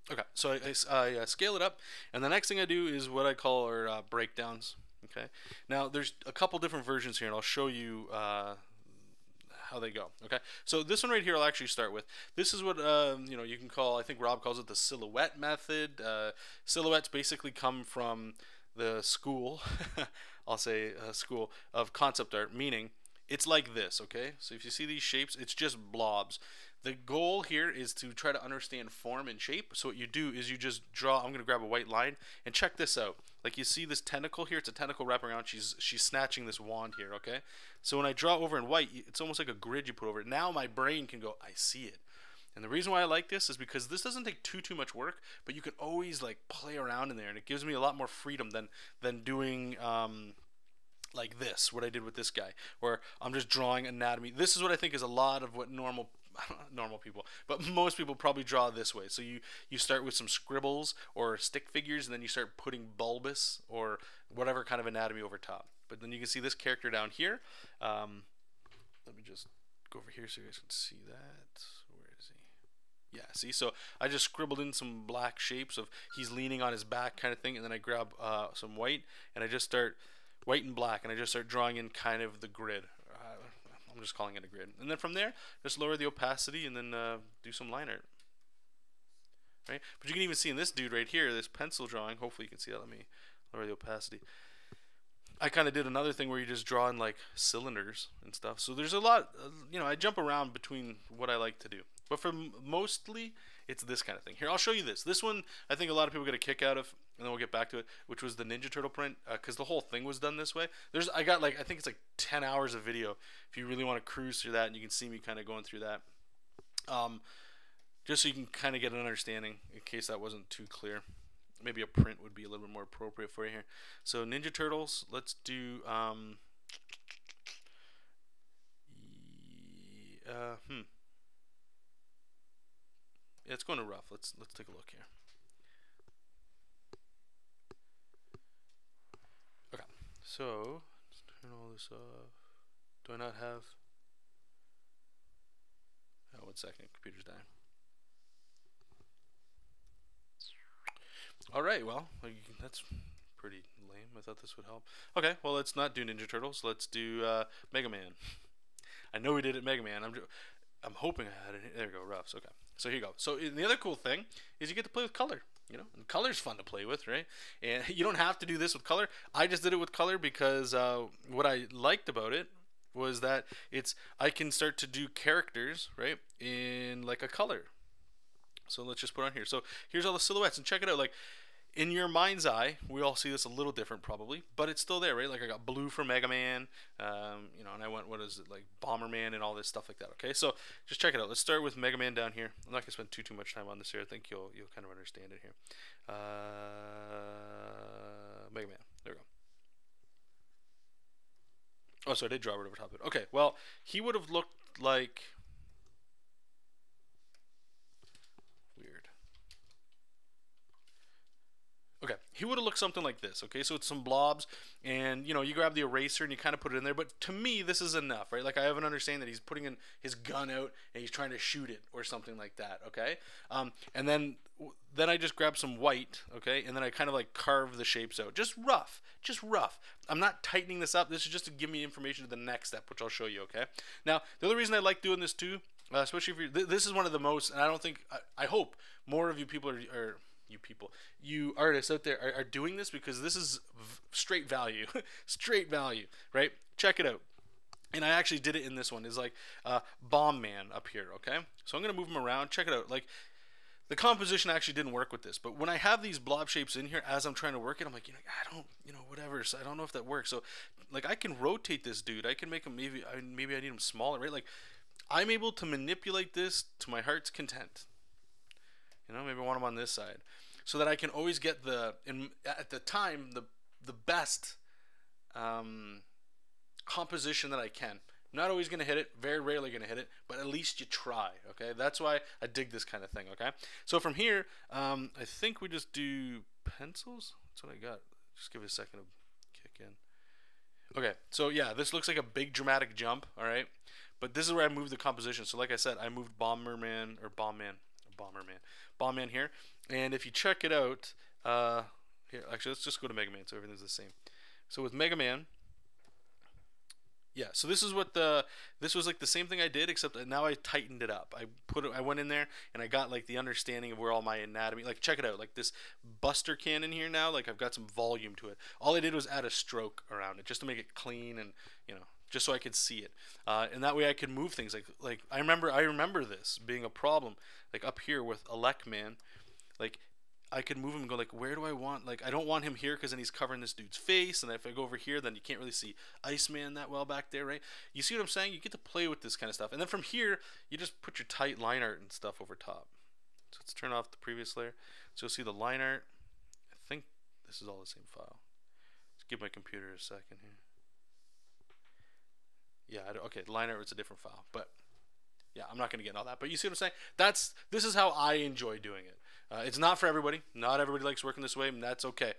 Okay, so I scale it up, and the next thing I do is what I call our breakdowns. Okay, now there's a couple different versions here, and I'll show you how they go. Okay, so this one right here I'll actually start with. This is what you can call, I think Rob calls it the silhouette method. Silhouettes basically come from the school, I'll say school of concept art, meaning it's like this. Okay, so if you see these shapes, it's just blobs. The goal here is to try to understand form and shape. So what you do is you just draw. I'm going to grab a white line and check this out. Like you see this tentacle here, it's a tentacle wrapping around. She's snatching this wand here, okay? So when I draw over in white, it's almost like a grid you put over it. Now my brain can go, I see it. And the reason why I like this is because this doesn't take too much work, but you can always like play around in there, and it gives me a lot more freedom than doing like this, what I did with this guy, where I'm just drawing anatomy. This is what I think is a lot of what normal people, but most people probably draw this way. So you start with some scribbles or stick figures, and then you start putting bulbous or whatever kind of anatomy over top. But then you can see this character down here. Let me just go over here so you guys can see that. Where is he? Yeah, see, so I just scribbled in some black shapes of he's leaning on his back kind of thing, and then I grab some white, and I just start white and black, and I just start drawing in kind of the grid. I'm just calling it a grid. And then from there, just lower the opacity and then do some line art. Right? But you can even see in this dude right here, this pencil drawing, hopefully you can see that. Let me lower the opacity. I kind of did another thing where you just draw in like cylinders and stuff. So there's a lot, I jump around between what I like to do. But for mostly, it's this kind of thing. Here, I'll show you this. This one, I think a lot of people get a kick out of, and then we'll get back to it, which was the Ninja Turtle print, because the whole thing was done this way. I got I think it's like 10 hours of video if you really want to cruise through that, and you can see me kind of going through that. Just so you can kind of get an understanding in case that wasn't too clear. Maybe a print would be a little bit more appropriate for you here. So Ninja Turtles, let's do, yeah, it's going to rough. Let's take a look here. Okay, so let's turn all this off. Do I not have? Oh, 1 second. Computer's dying. All right. Well, that's pretty lame. I thought this would help. Okay. Well, let's not do Ninja Turtles. Let's do Mega Man. I know we did it Mega Man. I'm hoping I had it. There we go. Roughs. Okay. So here you go. So the other cool thing is you get to play with color. And color's fun to play with, right? And you don't have to do this with color. I just did it with color because what I liked about it was that I can start to do characters, right, in like a color. So let's just put on here. So here's all the silhouettes, and check it out. Like in your mind's eye, we all see this a little different probably, but it's still there, right? Like I got blue for Mega Man, and I went, what is it, like Bomberman and all this stuff like that. Okay, so just check it out. Let's start with Mega Man down here. I'm not gonna spend too much time on this here. I think you'll kind of understand it here. Mega Man. There we go. Oh, so I did draw it over top of it. Okay, well, he would have looked like weird. Okay, he would have looked something like this. Okay, so it's some blobs, and you grab the eraser and you kind of put it in there. But to me, this is enough, right? Like I have an understanding that he's putting in his gun out and he's trying to shoot it or something like that. Okay, and then I just grab some white. Okay, and then I kind of like carve the shapes out, just rough. I'm not tightening this up. This is just to give me information to the next step, which I'll show you. Okay. Now the other reason I like doing this too, especially if this is one of the most, and I don't think I hope more of you people are you artists out there are doing this, because this is straight value. Straight value, right? Check it out. And I actually did it in this one. It's like Bomb Man up here, okay? So I'm going to move him around. Check it out. Like the composition actually didn't work with this, but when I have these blob shapes in here as I'm trying to work it, I'm like, I don't, whatever. So I don't know if that works. So like I can rotate this dude. I can make him maybe I need him smaller, right? Like I'm able to manipulate this to my heart's content. Maybe I want him on this side. so that I can always get at the time the best composition that I can. I'm not always going to hit it, very rarely going to hit it, but at least you try, okay? That's why I dig this kind of thing, okay? So from here, I think we just do pencils. That's what I got. Just give it a second to kick in. Okay, so yeah, this looks like a big dramatic jump, all right? But this is where I moved the composition. So like I said, I moved Bomberman here. And if you check it out, here, actually, let's just go to Mega Man so everything's the same. So with Mega Man, yeah, so this was like the same thing I did, except that now I tightened it up. I went in there and I got like the understanding of where all my anatomy, like check it out, like this Buster cannon here now, like I've got some volume to it. All I did was add a stroke around it just to make it clean and, you know, just so I could see it. And that way I could move things like I remember this being a problem, like up here with Alec Man, like I could move him and go like, where do I want, like I don't want him here because then he's covering this dude's face, and if I go over here then you can't really see Iceman that well back there, right? You see what I'm saying? You get to play with this kind of stuff, and then from here you just put your tight line art and stuff over top. So let's turn off the previous layer. So you'll see the line art. I think this is all the same file. Let's give my computer a second here. Yeah, okay, line art was a different file, but yeah, I'm not going to get into all that. But you see what I'm saying? This is how I enjoy doing it. It's not for everybody. Not everybody likes working this way, and that's okay.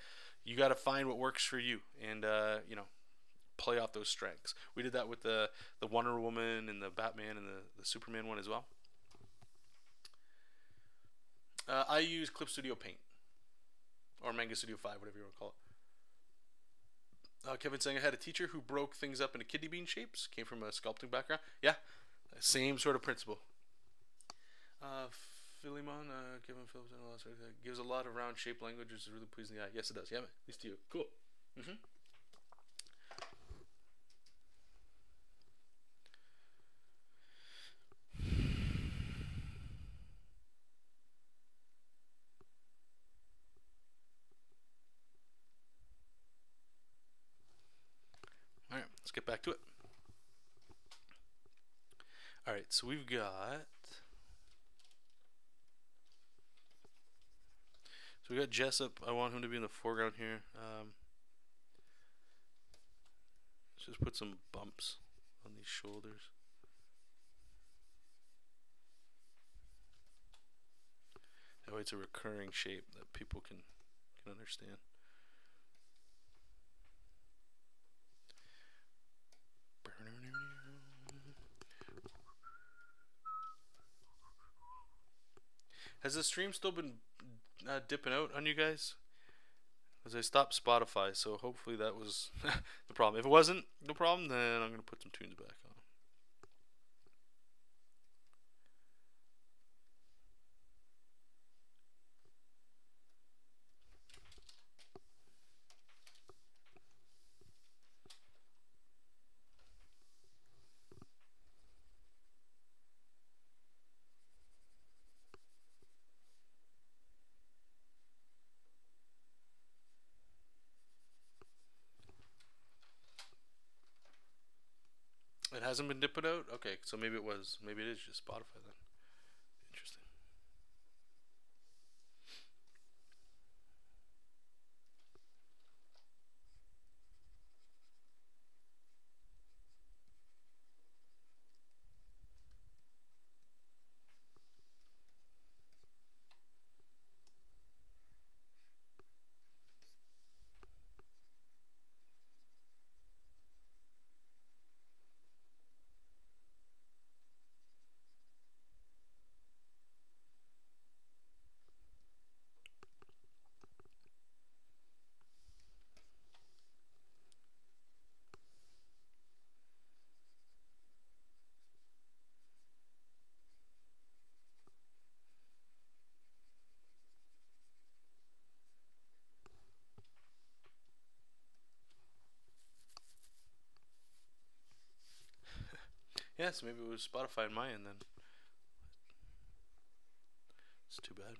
You got to find what works for you, and you know, play off those strengths. We did that with the Wonder Woman and the Batman and the Superman one as well. I use Clip Studio Paint or Manga Studio 5, whatever you want to call it. Kevin saying I had a teacher who broke things up into kidney bean shapes. Came from a sculpting background. Yeah, same sort of principle. Philemon, Kevin Phillips, and all that sort of thing. Gives a lot of round shape language, which is really pleasing the eye. Yes, it does. Yeah, at least to you. Cool. All right, let's get back to it. All right, so we've got. So we got JESOP. I want him to be in the foreground here. Let's just put some bumps on these shoulders. That way it's a recurring shape that people can understand. Has the stream still been dipping out on you guys? Because I stopped Spotify, so hopefully that was the problem. If it wasn't the problem, then I'm going to put some tunes back on. It hasn't been dipping out? Okay, so maybe it was. Maybe it is just Spotify then. Interesting. Yeah, so maybe it was Spotify on my end then. It's too bad.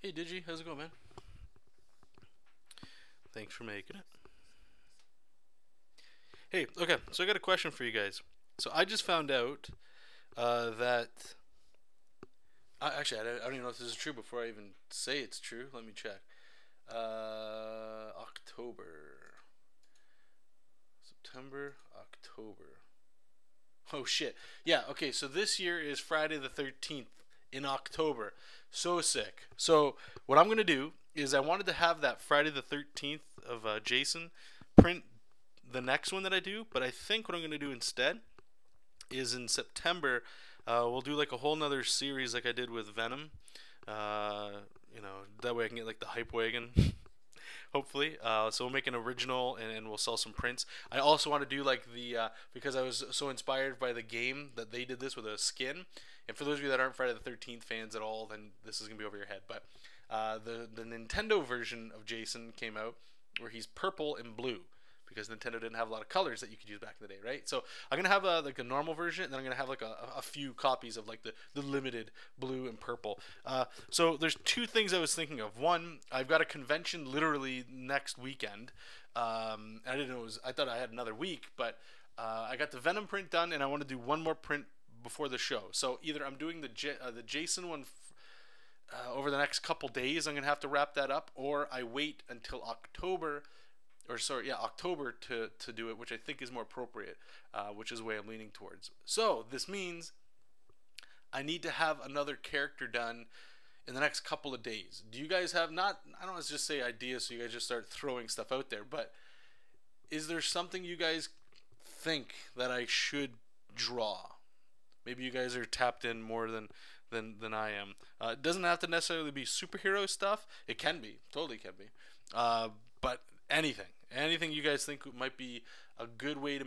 Hey, Digi, how's it going, man? Thanks for making it. Hey, okay, so I got a question for you guys. So I just found out that actually, I don't even know if this is true before I even say it's true. Let me check. October, September, October. Oh shit. Yeah. Okay. So this year is Friday the 13th in October. So sick. So what I'm gonna do is I wanted to have that Friday the 13th of Jason print the next one that I do, but I think what I'm gonna do instead is in September, we'll do like a whole nother series like I did with Venom. You know, that way I can get like the hype wagon. Hopefully, so we'll make an original and we'll sell some prints. I also want to do like the because I was so inspired by the game that they did this with a skin. And for those of you that aren't Friday the 13th fans at all, then this is gonna be over your head. But the Nintendo version of Jason came out where he's purple and blue, because Nintendo didn't have a lot of colors that you could use back in the day, right? So I'm gonna have like a normal version, and then I'm gonna have like a few copies of like the limited blue and purple. So there's two things I was thinking of. One, I've got a convention literally next weekend. I didn't know it was. I thought I had another week, but I got the Venom print done, and I want to do one more print before the show. So either I'm doing the Jason one over the next couple days. I'm gonna have to wrap that up, or I wait until October. Or sorry, yeah, October to do it, which I think is more appropriate, which is the way I'm leaning towards. So this means I need to have another character done in the next couple of days. Do you guys have not? I don't want to just say ideas, so you guys just start throwing stuff out there. But is there something you guys think that I should draw? Maybe you guys are tapped in more than I am. It doesn't have to necessarily be superhero stuff. It can be, totally can be. But anything you guys think might be a good way to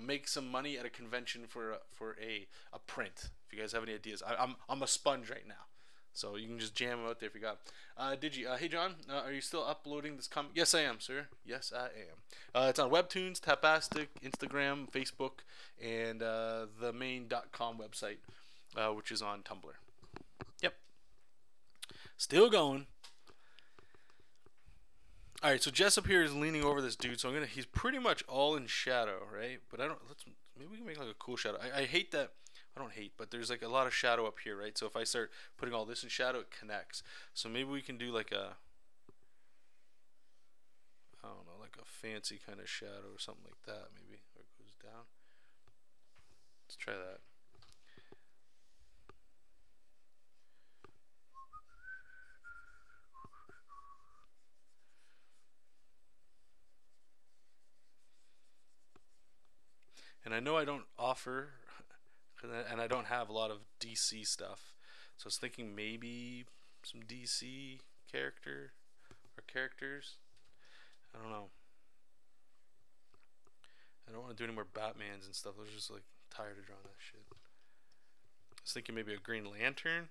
make some money at a convention for a print. If you guys have any ideas, I'm a sponge right now, so you can just jam them out there if you got. Hey John, are you still uploading this comic? Yes, I am, sir. Yes, I am. It's on Webtoons, Tapastic, Instagram, Facebook, and the main.com website, which is on Tumblr. Yep, still going. All right, so JESOP here is leaning over this dude, so he's pretty much all in shadow, right? But maybe we can make like a cool shadow. I hate that. I don't hate, but there's like a lot of shadow up here, right? So if I start putting all this in shadow, it connects. So maybe we can do like I don't know, like a fancy kind of shadow or something like that, maybe, where it goes down. Let's try that. And I know I don't offer, and I don't have a lot of DC stuff. So I was thinking maybe some DC characters. I don't know. I don't want to do any more Batmans and stuff. I was just like tired of drawing that shit. I was thinking maybe a Green Lantern.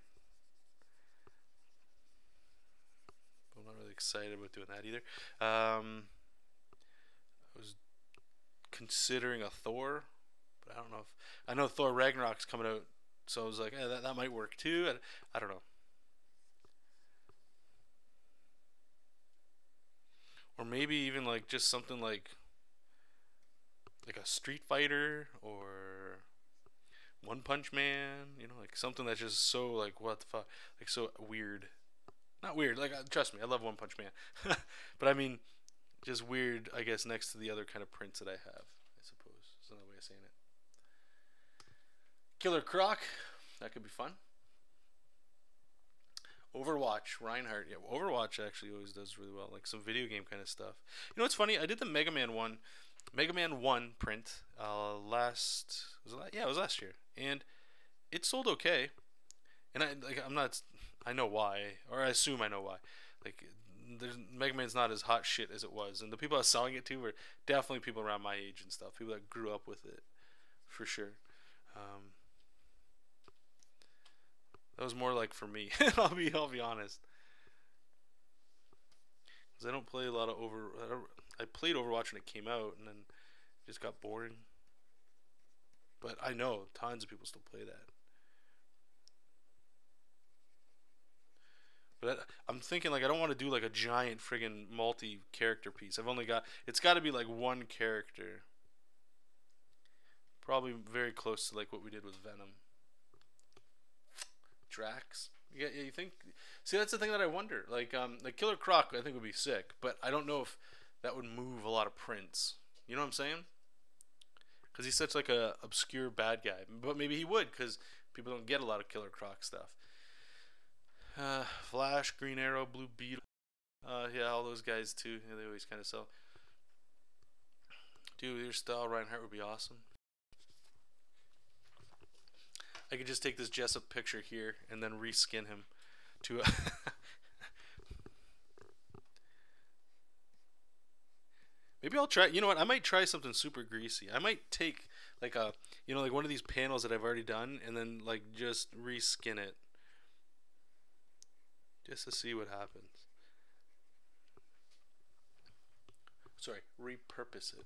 I'm not really excited about doing that either. I was considering a Thor, but I don't know if I know Thor Ragnarok's coming out, so I was like, that might work too. I don't know. Or maybe even like just something like a Street Fighter or One Punch Man, like something that's just so like what the fuck, like so weird. Not weird, like trust me, I love One Punch Man, but I mean just weird, I guess, next to the other kind of prints that I have, I suppose. That's another way of saying it. Killer Croc, that could be fun. Overwatch, Reinhardt. Yeah, Overwatch actually always does really well, like some video game kind of stuff. You know what's funny? I did the Mega Man one Mega Man 1 print last was it yeah, it was last year, and it sold okay. And I'm not, I know why, or I assume I know why. Like, Mega Man's not as hot shit as it was, and the people I was selling it to were definitely people around my age and stuff, people that grew up with it, for sure. Um, that was more like for me. I'll be honest, because I don't play a lot of I played Overwatch when it came out, and then it just got boring. But I know tons of people still play that. But I'm thinking like I don't want to do like a giant friggin' multi-character piece. I've only got, it's got to be like one character. Probably very close to like what we did with Venom. Drax. Yeah, you think? See, that's the thing that I wonder. Like Killer Croc, I think would be sick, but I don't know if that would move a lot of prints. You know what I'm saying? Because he's such like a obscure bad guy. But maybe he would, because people don't get a lot of Killer Croc stuff. Flash, Green Arrow, Blue Beetle. Yeah, all those guys too. Yeah, they always kind of sell. Dude, your style, Reinhardt would be awesome. I could just take this JESOP picture here and then reskin him to a maybe I'll try, you know what, I might try something super greasy. I might take like a, you know, like one of these panels that I've already done and then like just reskin it just to see what happens. Sorry, repurpose it.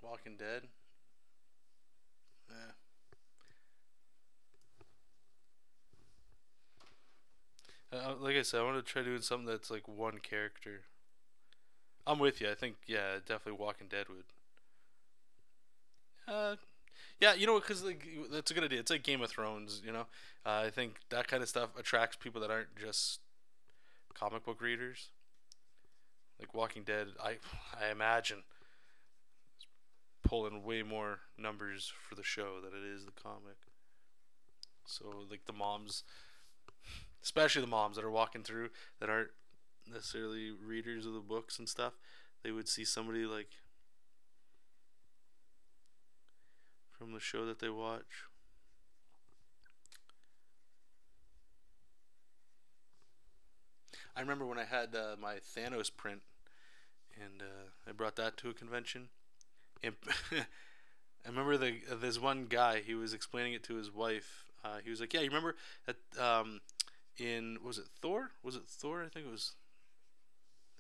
Walking Dead. Yeah. Like I said, I want to try doing something that's like one character. I'm with you. I think, yeah, definitely Walking Dead would. Uh, yeah, you know, because like that's a good idea. It's like Game of Thrones, you know. I think that kind of stuff attracts people that aren't just comic book readers. Like Walking Dead, I imagine pulling way more numbers for the show than it is the comic. So like the moms, especially the moms that are walking through that aren't necessarily readers of the books and stuff, they would see somebody like from the show that they watch. I remember when I had my Thanos print, and I brought that to a convention, and I remember this one guy. He was explaining it to his wife. He was like, "Yeah, you remember that in, was it Thor? Was it Thor? I think it was.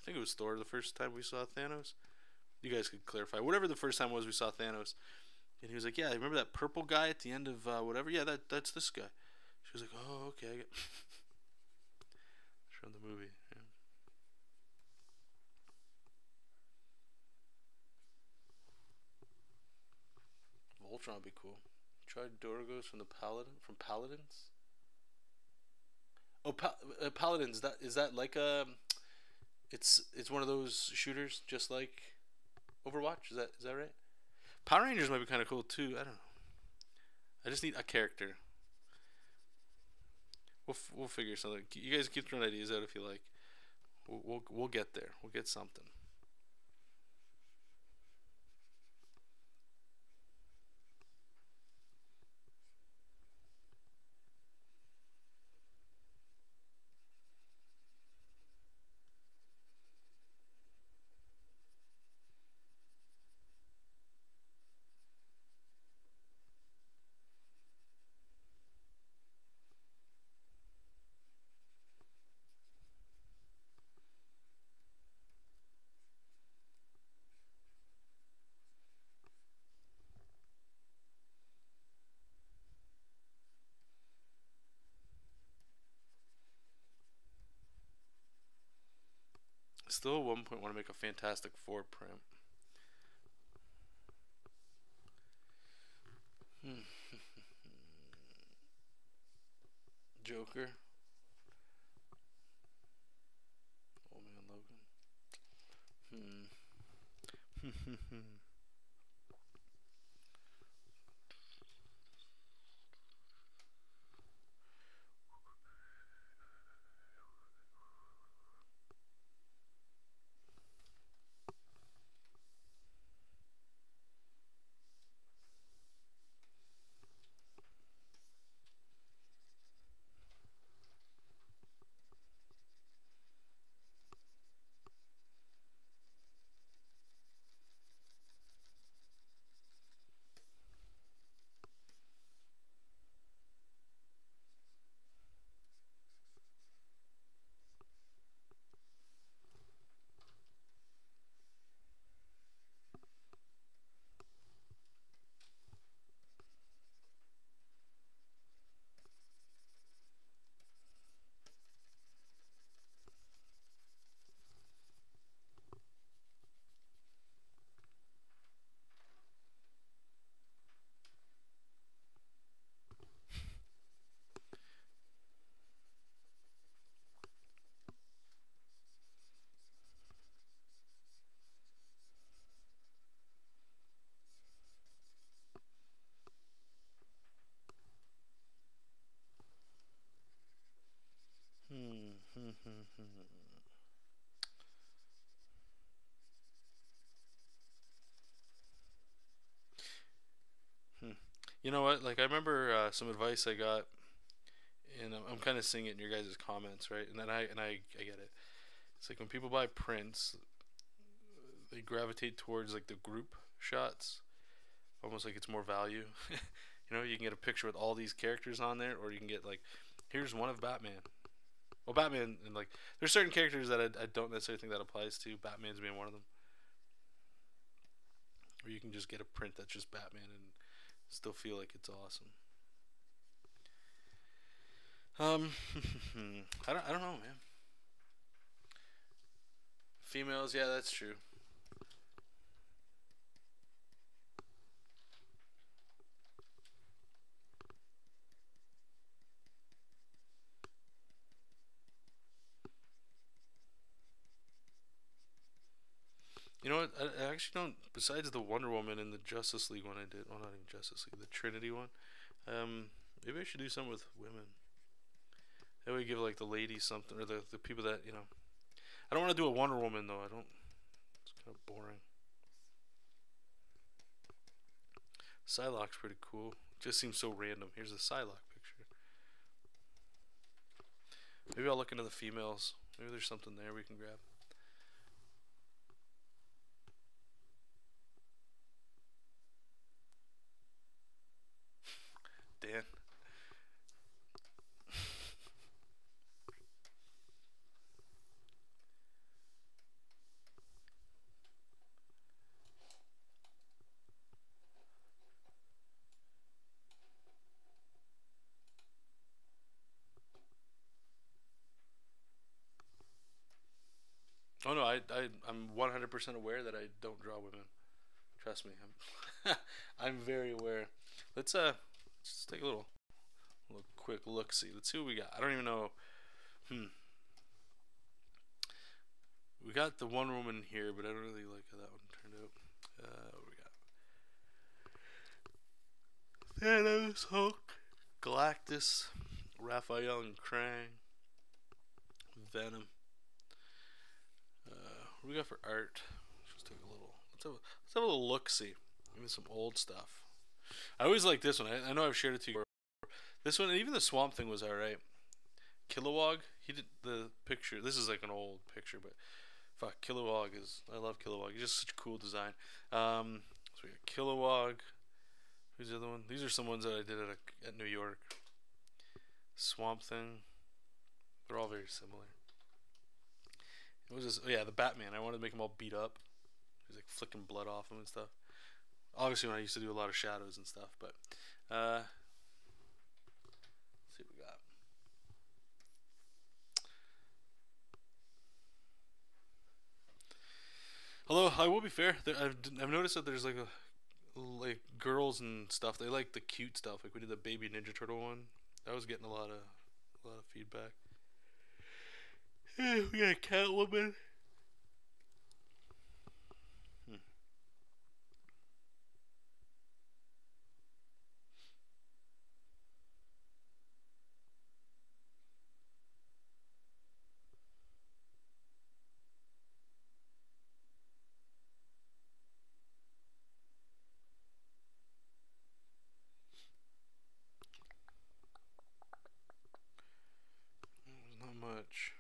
I think it was Thor. The first time we saw Thanos. You guys could clarify. Whatever the first time was we saw Thanos." And he was like, "Yeah, remember that purple guy at the end of whatever? Yeah, that's this guy." She was like, "Oh, okay." From the movie. Yeah. Voltron would be cool. Try Dorgos from Paladins. Oh, Paladins. That is that like a? It's one of those shooters, just like Overwatch. Is that right? Power Rangers might be kind of cool too. I don't know. I just need a character. We'll figure something. You guys keep throwing ideas out if you like. We'll get there. We'll get something. Still at one point want to make a Fantastic Four print. Joker. Old Man Logan. You know what? Like I remember some advice I got, and I'm kind of seeing it in your guys' comments, right? And then I get it. It's like when people buy prints, they gravitate towards like the group shots, almost like it's more value. You know, you can get a picture with all these characters on there, or you can get like, here's one of Batman. Well, Batman, and like, there's certain characters that I don't necessarily think that applies to. Batman's being one of them. Or you can just get a print that's just Batman and still feel like it's awesome. I don't know, man. Females, yeah, that's true. You know what? I actually don't. Besides the Wonder Woman and the Justice League one I did, well, not even Justice League, the Trinity one. Maybe I should do something with women. That way, give like the ladies something, or the people that you know. I don't want to do a Wonder Woman though. I don't. It's kind of boring. Psylocke's pretty cool. Just seems so random. Here's a Psylocke picture. Maybe I'll look into the females. Maybe there's something there we can grab. Dan. Oh no, I'm 100% aware that I don't draw women. Trust me, I'm very aware. Let's take a little quick look. See, let's see what we got. I don't even know. We got the Wonder Woman here, but I don't really like how that one turned out. What we got? Thanos, Hulk, Galactus, Raphael and Krang, Venom. What do we got for art? Let's just take a little. Let's have a little look. See, even some old stuff. I always like this one. I know I've shared it to you. This one, even the Swamp Thing was alright. Kilowog, he did the picture. This is like an old picture, but fuck, Kilowog is. I love Kilowog. He's just such a cool design. So we got Kilowog. Who's the other one? These are some ones that I did at New York. Swamp Thing. They're all very similar. It was just, oh yeah, the Batman. I wanted to make him all beat up. He's like flicking blood off him and stuff. Obviously, when I used to do a lot of shadows and stuff, but let's see what we got. Although I will be fair, I've noticed that there's like girls and stuff. They like the cute stuff. Like we did the baby Ninja Turtle one. That was getting a lot of feedback. We got a Catwoman. Hmm. Not much.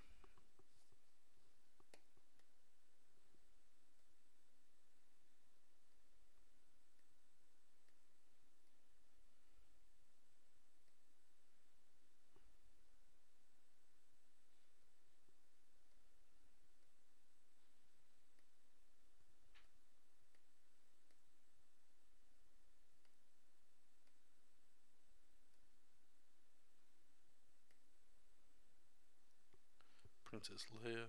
Princess Leia.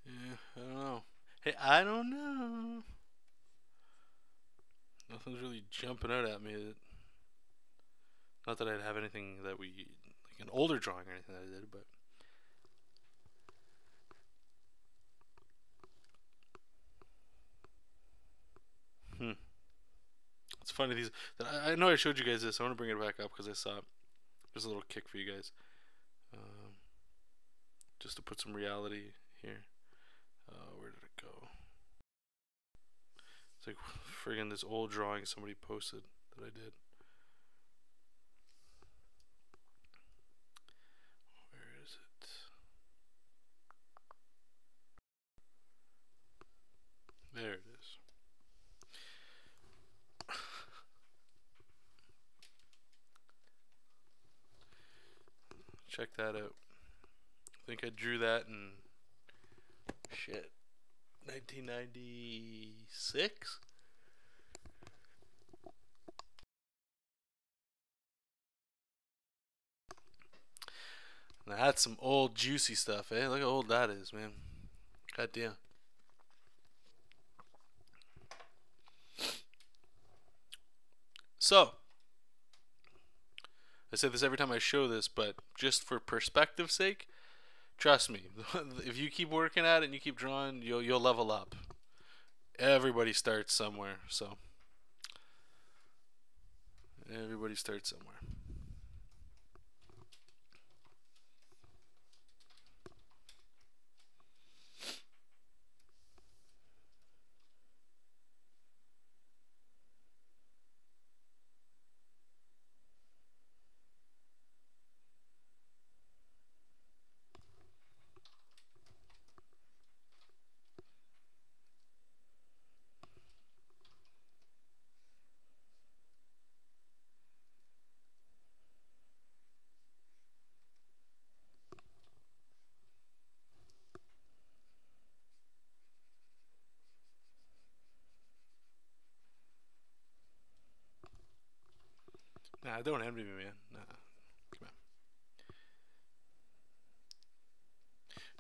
Yeah, I don't know. Hey, I don't know. Nothing's really jumping out at me. Not that I'd have anything that we like an older drawing or anything that I did, but hmm. It's funny these. I know I showed you guys this. I want to bring it back up because I saw it. There's a little kick for you guys, um, just to put some reality here. Where did it go? It's like friggin' this old drawing somebody posted that I did. Where is it? There it is. Check that out. I think I drew that in shit 1996. Now that's some old juicy stuff, eh? Look how old that is, man. God damn. So, I say this every time I show this, but just for perspective's sake, trust me, if you keep working at it and you keep drawing, you'll level up. Everybody starts somewhere, so everybody starts somewhere. Nah, don't envy me, man. Nah, come on.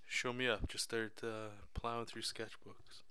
Show me up. Just start plowing through sketchbooks.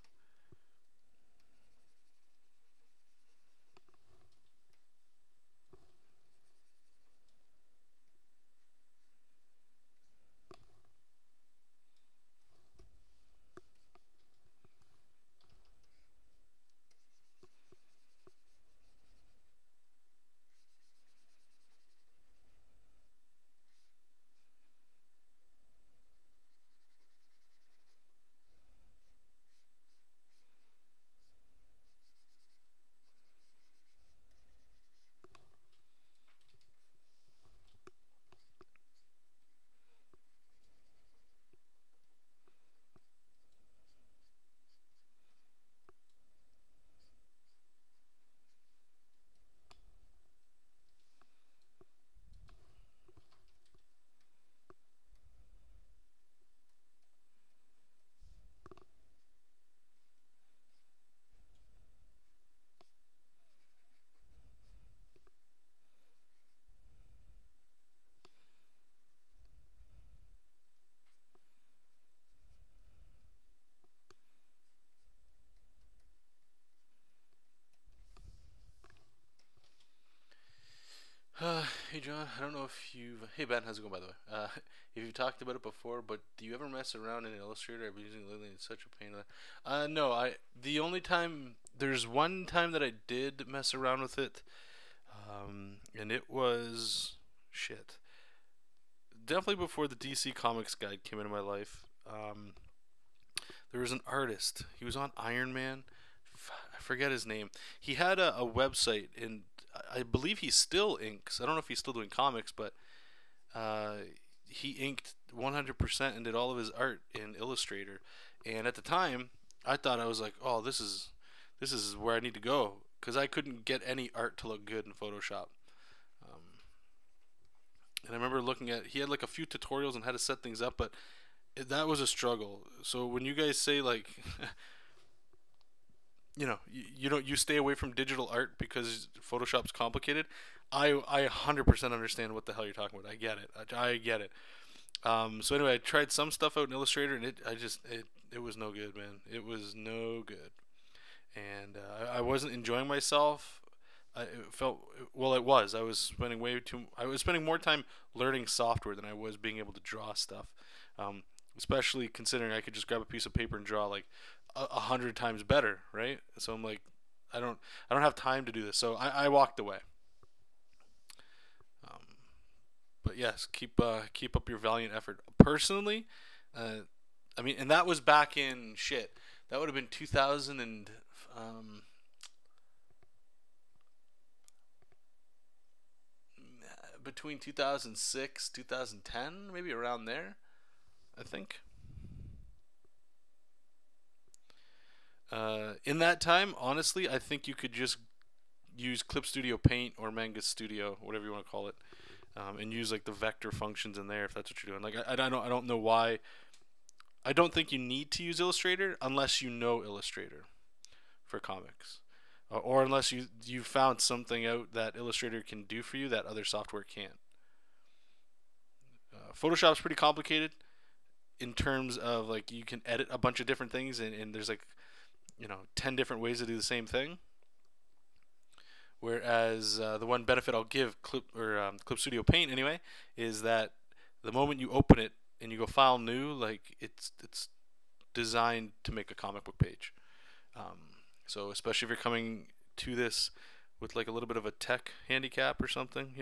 Hey John, I don't know if you've. Hey Ben, how's it going by the way? If you've talked about it before, but do you ever mess around in Illustrator? I've been using it lately. It's such a pain. No. The only time there's one time that I did mess around with it, and it was shit. Definitely before the DC Comics guide came into my life. There was an artist. He was on Iron Man. I forget his name. He had a website, and I believe he still inks. I don't know if he's still doing comics, but he inked 100% and did all of his art in Illustrator. And at the time, I thought, I was like, oh, this is where I need to go, because I couldn't get any art to look good in Photoshop. And I remember looking at, he had like a few tutorials on how to set things up, but that was a struggle. So when you guys say like, you stay away from digital art because Photoshop's complicated, I 100% understand what the hell you're talking about. I get it. I get it. So anyway, I tried some stuff out in Illustrator, and it was no good, man. It was no good, and I wasn't enjoying myself. It felt, well, it was. I was spending more time learning software than I was being able to draw stuff. Especially considering I could just grab a piece of paper and draw like 100 times better, right? So I'm like, I don't have time to do this. So I walked away. But yes, keep up your valiant effort. Personally, I mean, and that was back in shit. That would have been 2000 and between 2006, 2010, maybe around there, I think. In that time, honestly, I think you could just use Clip Studio Paint or Manga Studio, whatever you want to call it, and use like the vector functions in there if that's what you're doing. Like I don't know why. I don't think you need to use Illustrator unless you know Illustrator for comics. Or unless you found something out that Illustrator can do for you that other software can't. Photoshop's pretty complicated in terms of like you can edit a bunch of different things, and there's like 10 different ways to do the same thing. Whereas the one benefit I'll give Clip Studio Paint anyway is that the moment you open it and you go File New, like it's designed to make a comic book page. So especially if you're coming to this with like a little bit of a tech handicap or something,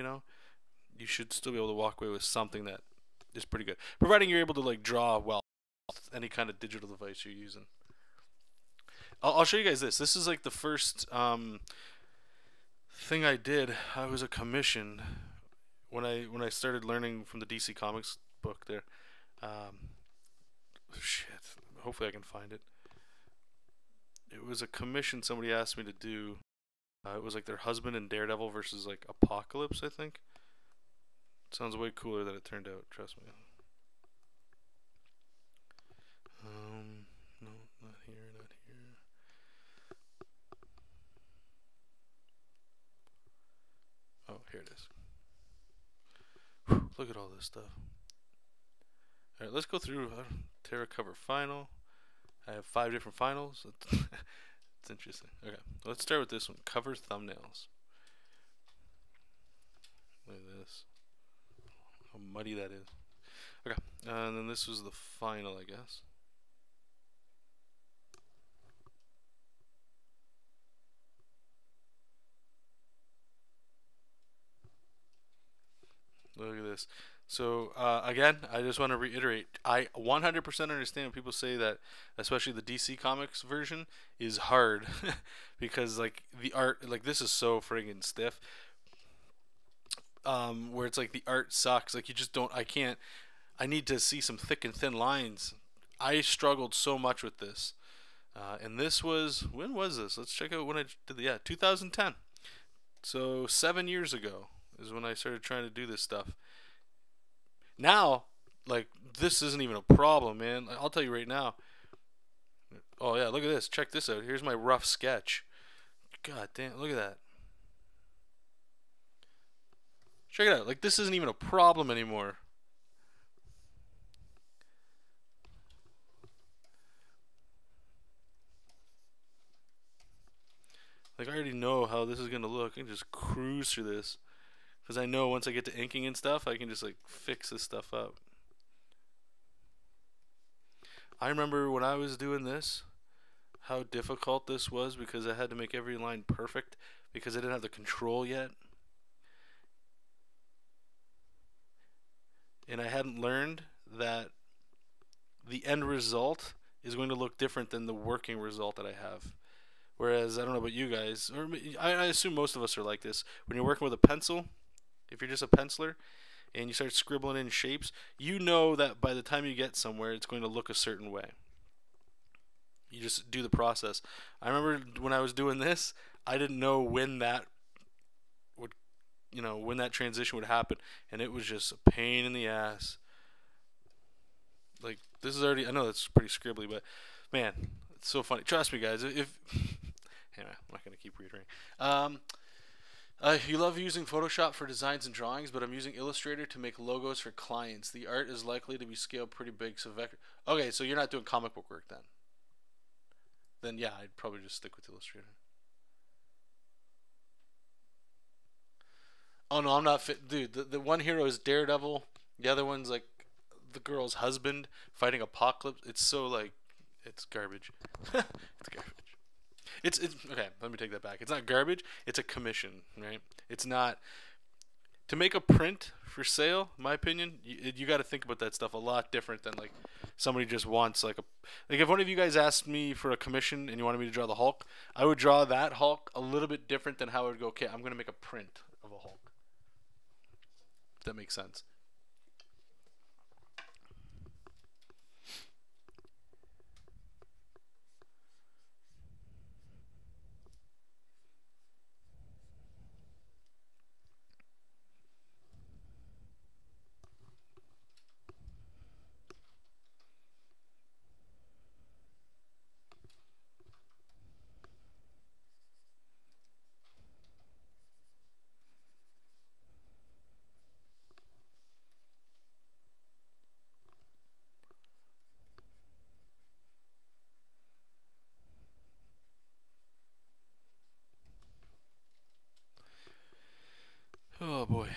you should still be able to walk away with something that is pretty good, providing you're able to like draw well with any kind of digital device you're using. I'll show you guys this. This is like the first thing I did. I was a commission when I started learning from the DC Comics book there. Shit. Hopefully I can find it. It was a commission somebody asked me to do. It was like their husband in Daredevil versus like Apocalypse, I think. It sounds way cooler than it turned out, trust me. No, not here, not here. Oh, here it is. Whew, look at all this stuff. Alright, let's go through Terra cover final. I have 5 different finals. It's interesting. Okay, let's start with this one. Cover thumbnails. Look at this. How muddy that is. Okay, and then this was the final, I guess. Look at this. So again, I just want to reiterate, I 100% understand when people say that, especially the DC Comics version is hard because like the art, like this is so friggin' stiff. Where it's like the art sucks. Like you just don't. I need to see some thick and thin lines. I struggled so much with this, and this was, when was this? Let's check out when I did. 2010. So 7 years ago is when I started trying to do this stuff. Now, like, this isn't even a problem, man. I'll tell you right now. Oh, yeah, look at this. Check this out. Here's my rough sketch. God damn, look at that. Check it out. Like, this isn't even a problem anymore. Like, I already know how this is going to look. I can just cruise through this. because I know once I get to inking and stuff, I can just like fix this stuff up. I remember when I was doing this, how difficult this was because I had to make every line perfect because I didn't have the control yet. And I hadn't learned that the end result is going to look different than the working result that I have. Whereas, I don't know about you guys, or I assume most of us are like this. When you're working with a pencil, if you're just a penciler, and you start scribbling in shapes, you know that by the time you get somewhere, it's going to look a certain way. You just do the process. I remember when I was doing this, I didn't know when that would, when that transition would happen, and it was just a pain in the ass. Like, this is already, I know that's pretty scribbly, but man, it's so funny. Trust me, guys. If anyway, I'm not gonna keep reiterating. You love using Photoshop for designs and drawings, but I'm using Illustrator to make logos for clients. The art is likely to be scaled pretty big, so Vector. Okay, so you're not doing comic book work then. Then yeah, I'd probably just stick with Illustrator. Oh no, I'm not fit, dude. The one hero is Daredevil. The other one's like the girl's husband fighting Apocalypse. It's so like, it's garbage. It's garbage. It's okay. Let me take that back. It's not garbage. It's a commission, right? It's not to make a print for sale. In my opinion, you got to think about that stuff a lot different than like somebody just wants like if one of you guys asked me for a commission and you wanted me to draw the Hulk, I would draw that Hulk a little bit different than how I would go. Okay, I'm gonna make a print of a Hulk. If that makes sense. Oh boy.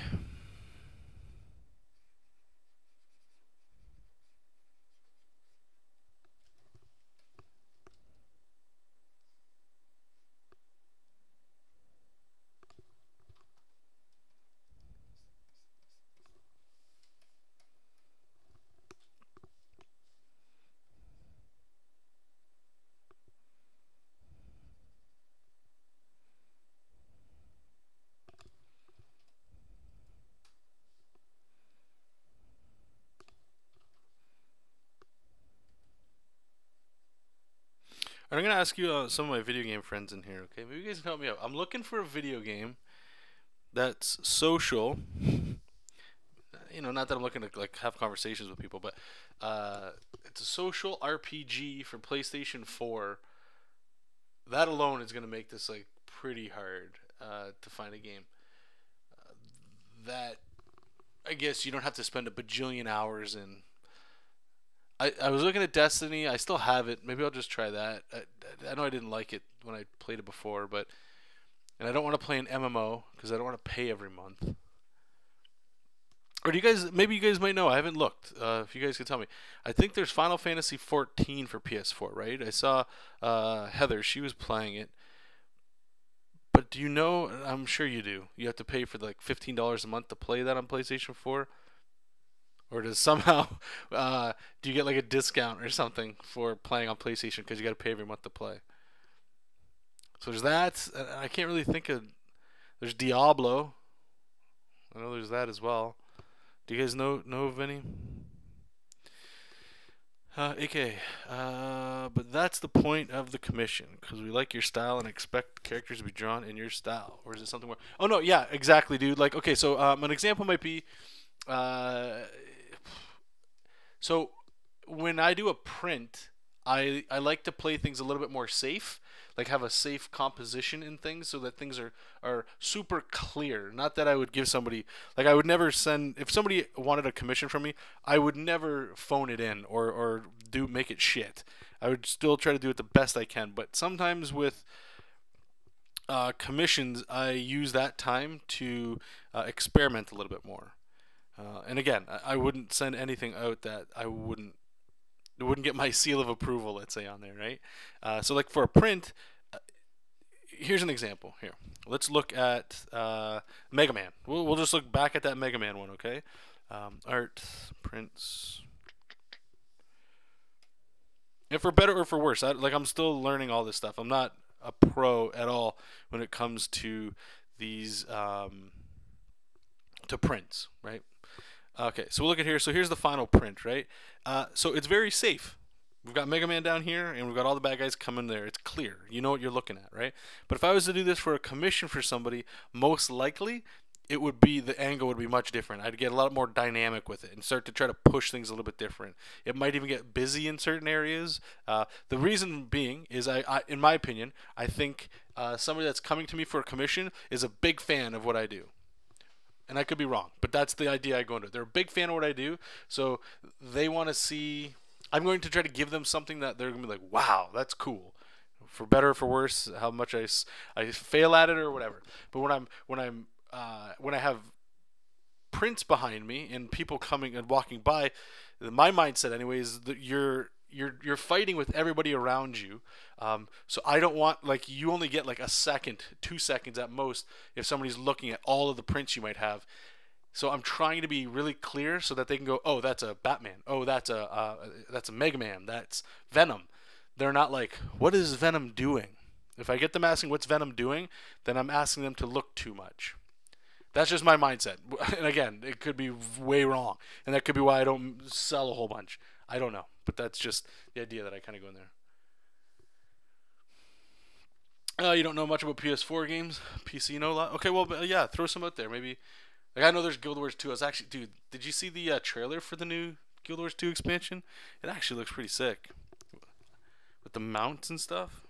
I'm gonna ask you some of my video game friends in here. Okay, maybe you guys can help me out. I'm looking for a video game that's social. Not that I'm looking to like have conversations with people, but it's a social RPG for PlayStation 4. That alone is gonna make this like pretty hard to find a game that I guess you don't have to spend a bajillion hours in. I was looking at Destiny. I still have it. Maybe I'll just try that. I know I didn't like it when I played it before, and I don't want to play an MMO because I don't want to pay every month. Or do you guys? Maybe you guys might know. I haven't looked. If you guys could tell me, I think there's Final Fantasy 14 for PS4, right? I saw Heather. She was playing it. But do you know? I'm sure you do. You have to pay for like $15 a month to play that on PlayStation 4. Or does somehow do you get like a discount or something for playing on PlayStation because you got to pay every month to play? So there's that. I can't really think of. There's Diablo. I know there's that as well. Do you guys know of any? AK. But that's the point of the commission because we like your style and expect characters to be drawn in your style. Or is it something more? Oh no, yeah, exactly, dude. Like okay, so an example might be. So when I do a print, I like to play things a little bit more safe, like have a safe composition in things so that things are super clear. Not that I would give somebody, like I would never send, if somebody wanted a commission from me, I would never phone it in or make it shit. I would still try to do it the best I can. But sometimes with commissions, I use that time to experiment a little bit more. And again, I wouldn't send anything out that it wouldn't get my seal of approval, let's say, on there, right? So like for a print, here's an example. Here, let's look at Mega Man. We'll just look back at that Mega Man one, okay? Art, prints. And for better or for worse, I'm still learning all this stuff. I'm not a pro at all when it comes to these to prints, right? Okay, so we'll look at here. So here's the final print, right? So it's very safe. We've got Mega Man down here, and we've got all the bad guys coming there. It's clear. You know what you're looking at, right? But if I was to do this for a commission for somebody, most likely it would be, the angle would be much different. I'd get a lot more dynamic with it and start to try to push things a little bit different. It might even get busy in certain areas. The reason being is, in my opinion, I think somebody that's coming to me for a commission is a big fan of what I do. And I could be wrong, but that's the idea I go into. They're a big fan of what I do, so they want to see. I'm going to try to give them something that they're going to be like, wow, that's cool. For better or for worse, how much I fail at it or whatever. But when I have prints behind me and people coming and walking by, my mindset anyway is that you're fighting with everybody around you. So I don't want, like, you only get like a second, 2 seconds at most if somebody's looking at all of the prints you might have. So I'm trying to be really clear so that they can go, oh, that's a Batman. Oh, that's a Mega Man. That's Venom. They're not like, what is Venom doing? If I get them asking what's Venom doing, then I'm asking them to look too much. That's just my mindset. And again, it could be way wrong. And that could be why I don't sell a whole bunch. I don't know. But that's just the idea that I kind of go in there. You don't know much about PS4 games? PC, you know a lot? Okay, well, yeah, throw some out there. Maybe. Like, I know there's Guild Wars 2. I was actually, dude, did you see the trailer for the new Guild Wars 2 expansion? It actually looks pretty sick. With the mounts and stuff.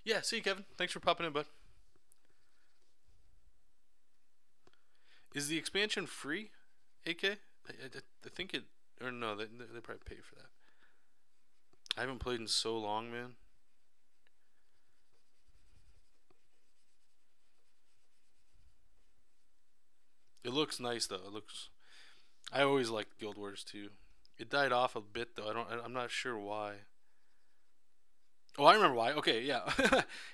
Yeah, see you, Kevin. Thanks for popping in, bud. Is the expansion free, AK? I think it, or no, they probably pay for that. I haven't played in so long, man. It looks nice though. It looks. I always liked Guild Wars 2. It died off a bit though. I'm not sure why. Oh, I remember why. Okay, yeah.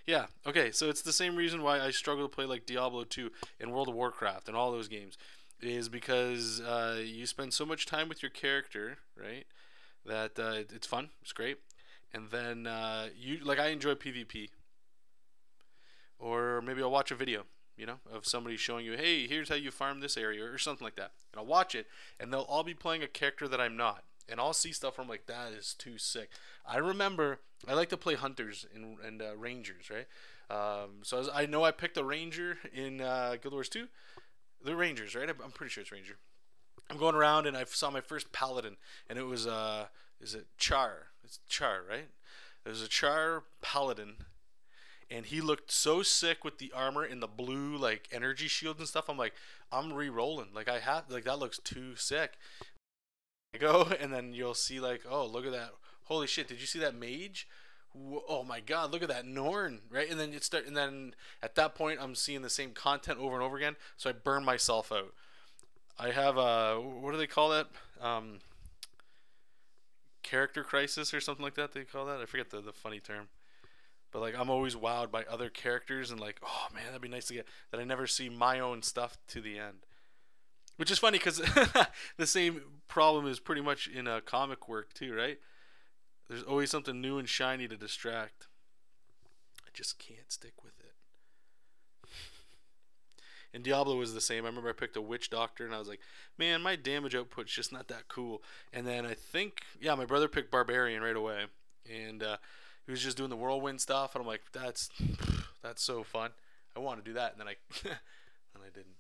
Yeah, okay. So it's the same reason why I struggle to play like Diablo 2 and World of Warcraft and all those games. Is because you spend so much time with your character, right? That it's fun. It's great. And then I enjoy PvP. Or maybe I'll watch a video, of somebody showing you, hey, here's how you farm this area or something like that. And I'll watch it, and they'll all be playing a character that I'm not. And I'll see stuff where I'm like, that is too sick. I remember I like to play hunters and rangers, right? So I know I picked a ranger in Guild Wars 2. The rangers, right? I'm pretty sure it's ranger. I'm going around and I saw my first paladin, and it was is it Char? It's Char, right? It was a Char paladin, and he looked so sick with the armor and the blue like energy shields and stuff. I'm like, I'm re-rolling. Like that looks too sick. I go, and then you'll see like, oh, look at that. Holy shit, did you see that mage? Oh my god, look at that Norn, right? And then at that point I'm seeing the same content over and over again, so I burn myself out. I have what do they call that? Character crisis or something like that they call that. I forget the funny term. But like, I'm always wowed by other characters and like, oh man, that'd be nice to get that. I never see my own stuff to the end. Which is funny because the same problem is pretty much in comic work too, right? There's always something new and shiny to distract. just can't stick with it. And Diablo was the same. I remember I picked a Witch Doctor, and I was like, man, my damage output's just not that cool. And then I think, yeah, my brother picked Barbarian right away. And he was just doing the Whirlwind stuff, and I'm like, that's so fun. I want to do that. And then I didn't.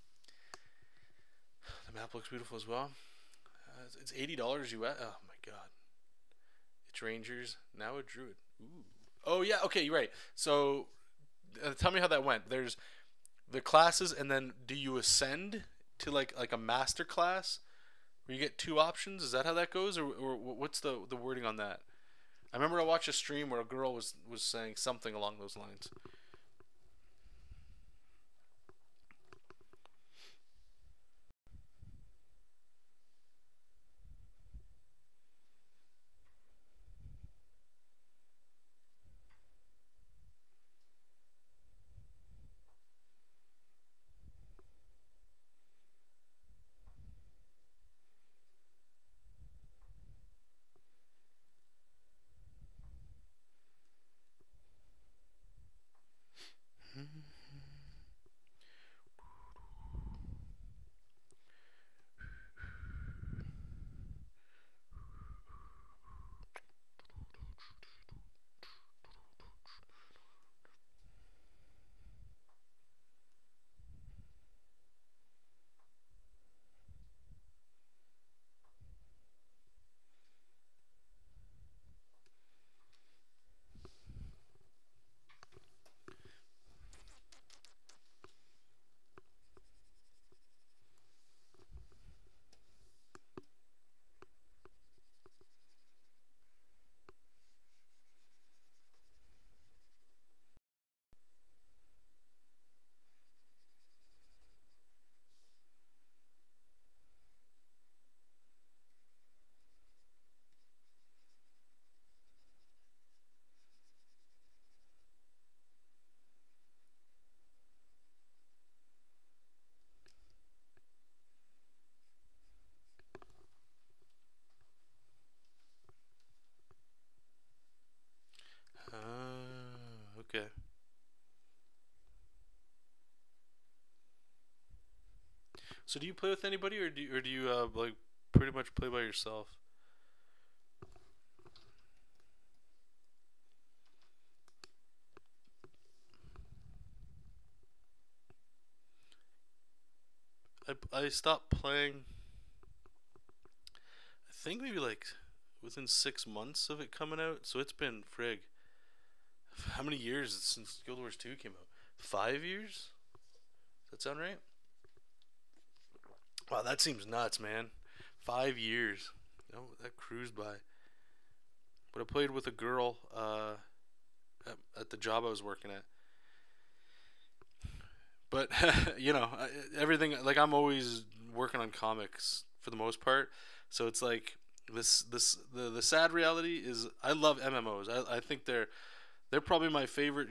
The map looks beautiful as well. It's $80 US. Oh, my God. It's Rangers, now a Druid. Ooh. Oh, yeah, okay, you're right. So, tell me how that went. There's the classes, and then do you ascend to like a master class where you get 2 options? Is that how that goes, or what's the wording on that? I remember I watched a stream where a girl was saying something along those lines. Okay. So do you play with anybody, or do you like pretty much play by yourself? I stopped playing, I think maybe like within 6 months of it coming out. So it's been frig. How many years since Guild Wars 2 came out? 5 years? Does that sound right? Wow, that seems nuts, man. 5 years. Oh, that cruised by. But I played with a girl at the job I was working at. But you know, everything, like, I'm always working on comics for the most part. So it's like the sad reality is I love MMOs. I think they're probably my favorite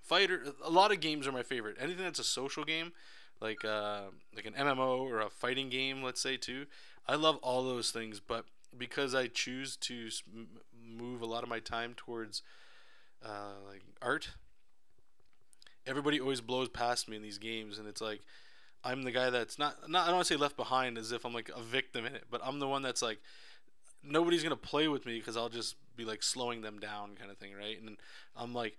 fighter. A lot of games are my favorite. Anything that's a social game, like an MMO or a fighting game, let's say, too. I love all those things, but because I choose to move a lot of my time towards like art, everybody always blows past me in these games, and it's like I'm the guy that's not I don't want to say left behind as if I'm like a victim in it, but I'm the one that's like nobody's gonna play with me because I'll just be like slowing them down, kind of thing, right? And I'm like,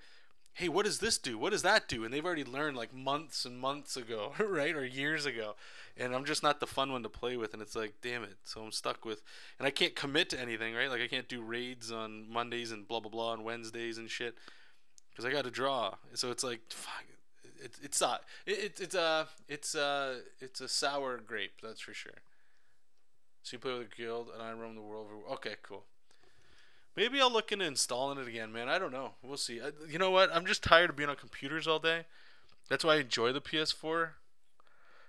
hey, what does this do? What does that do? And they've already learned like months and months ago, right, or years ago, and I'm just not the fun one to play with, and it's like, damn it. So I'm stuck with, and I can't commit to anything, right? Like I can't do raids on Mondays and blah blah blah on Wednesdays and shit because I got to draw. So it's like, fuck, it's a sour grape, that's for sure. So you play with a guild, and I roam the world. Okay, cool. Maybe I'll look into installing it again, man. I don't know. We'll see. You know what? I'm just tired of being on computers all day. That's why I enjoy the PS4.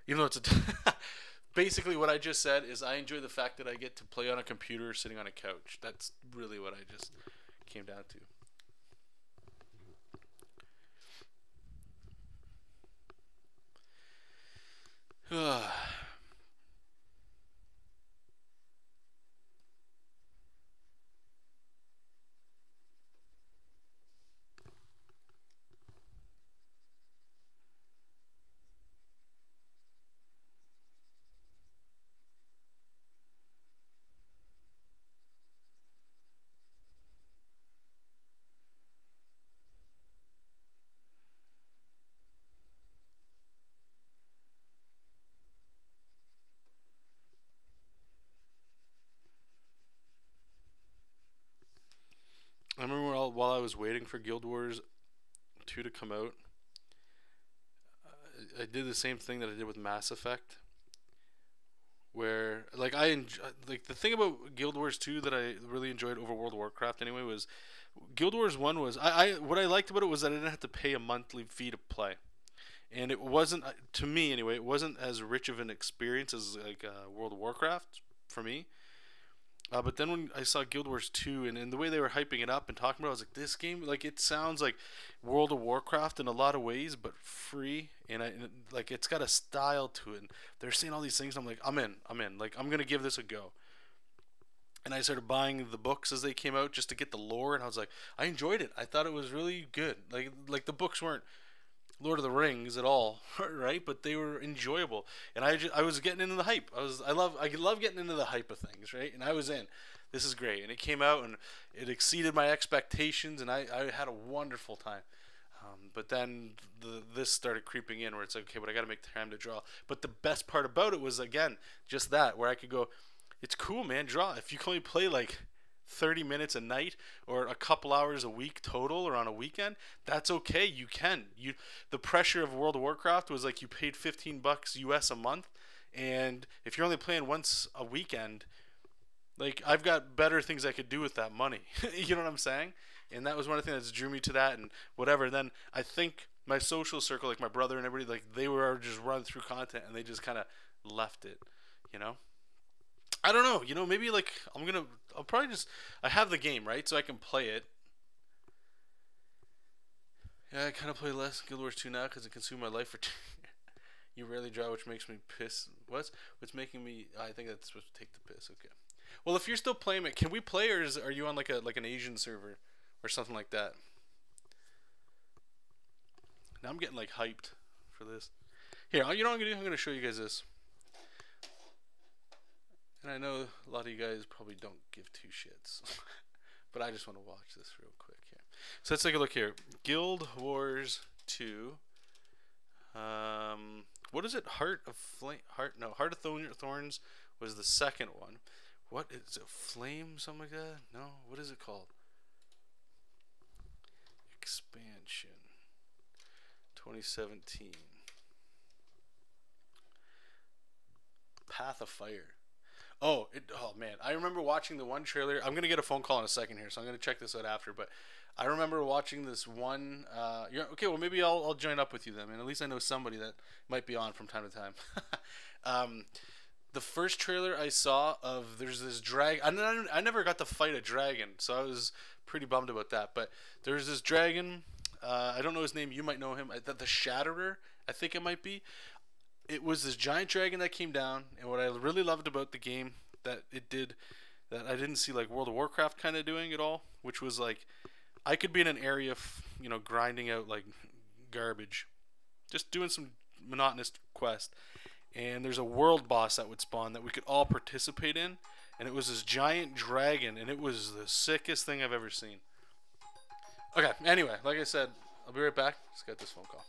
Even though it's basically what I just said is I enjoy the fact that I get to play on a computer sitting on a couch. That's really what I just came down to. was waiting for Guild Wars 2 to come out, I did the same thing that I did with Mass Effect, where like like the thing about Guild Wars 2 that I really enjoyed over World of Warcraft anyway was Guild Wars 1 was I what I liked about it was that I didn't have to pay a monthly fee to play. And it wasn't, to me anyway, it wasn't as rich of an experience as like World of Warcraft for me. But then when I saw Guild Wars 2 and the way they were hyping it up and talking about it, I was like, this game, like, it sounds like World of Warcraft in a lot of ways, but free. Like, it's got a style to it. And they're saying all these things. And I'm like, I'm in. Like, I'm going to give this a go. And I started buying the books as they came out just to get the lore. And I was like, I enjoyed it. I thought it was really good. Like the books weren't Lord of the Rings at all, right? But they were enjoyable, and I was getting into the hype. I love getting into the hype of things, right? And I was in. This is great, and it came out and it exceeded my expectations, and I had a wonderful time. But then this started creeping in, where it's like, okay, but I got to make time to draw. But the best part about it was, again, just that, where I could go, it's cool, man. Draw. If you can only play like 30 minutes a night or a couple hours a week total or on a weekend, that's okay. You can. The pressure of World of Warcraft was like you paid $15 US a month, and if you're only playing once a weekend, like I've got better things I could do with that money. You know what I'm saying? And that was one of the things that drew me to that and whatever. Then I think my social circle, like my brother and everybody, like they were just running through content and they just kind of left it, you know? I don't know, maybe like I'll probably just, I have the game, right? So I can play it. Yeah, I kind of play less Guild Wars 2 now because it consumed my life for 2 years. You rarely draw, which makes me piss. What's making me, I think that's supposed to take the piss, okay. Well, if you're still playing it, can we play, or are you on like an Asian server or something like that? Now I'm getting like hyped for this. Here, you know what I'm going to do? I'm going to show you guys this. And I know a lot of you guys probably don't give two shits, but I just want to watch this real quick here. So let's take a look here. Guild Wars 2. What is it? Heart of Thorns was the second one. What is it? Flame, something like that? No, what is it called? Expansion 2017. Path of Fire. Oh man, I remember watching the one trailer. I'm gonna get a phone call in a second here, so I'm gonna check this out after. But I remember watching this one. Okay, well maybe I'll join up with you then, and at least I know somebody that might be on from time to time. The first trailer I saw of there's this dragon. I never got to fight a dragon, so I was pretty bummed about that. But there's this dragon. I don't know his name. You might know him. The Shatterer, I think it might be. It was this giant dragon that came down, and what I really loved about the game that it did that I didn't see like World of Warcraft kind of doing at all, which was like I could be in an area, grinding out like garbage, just doing some monotonous quest, and there's a world boss that would spawn that we could all participate in, and it was this giant dragon, and it was the sickest thing I've ever seen. Okay, anyway, like I said, I'll be right back. Just got this phone call.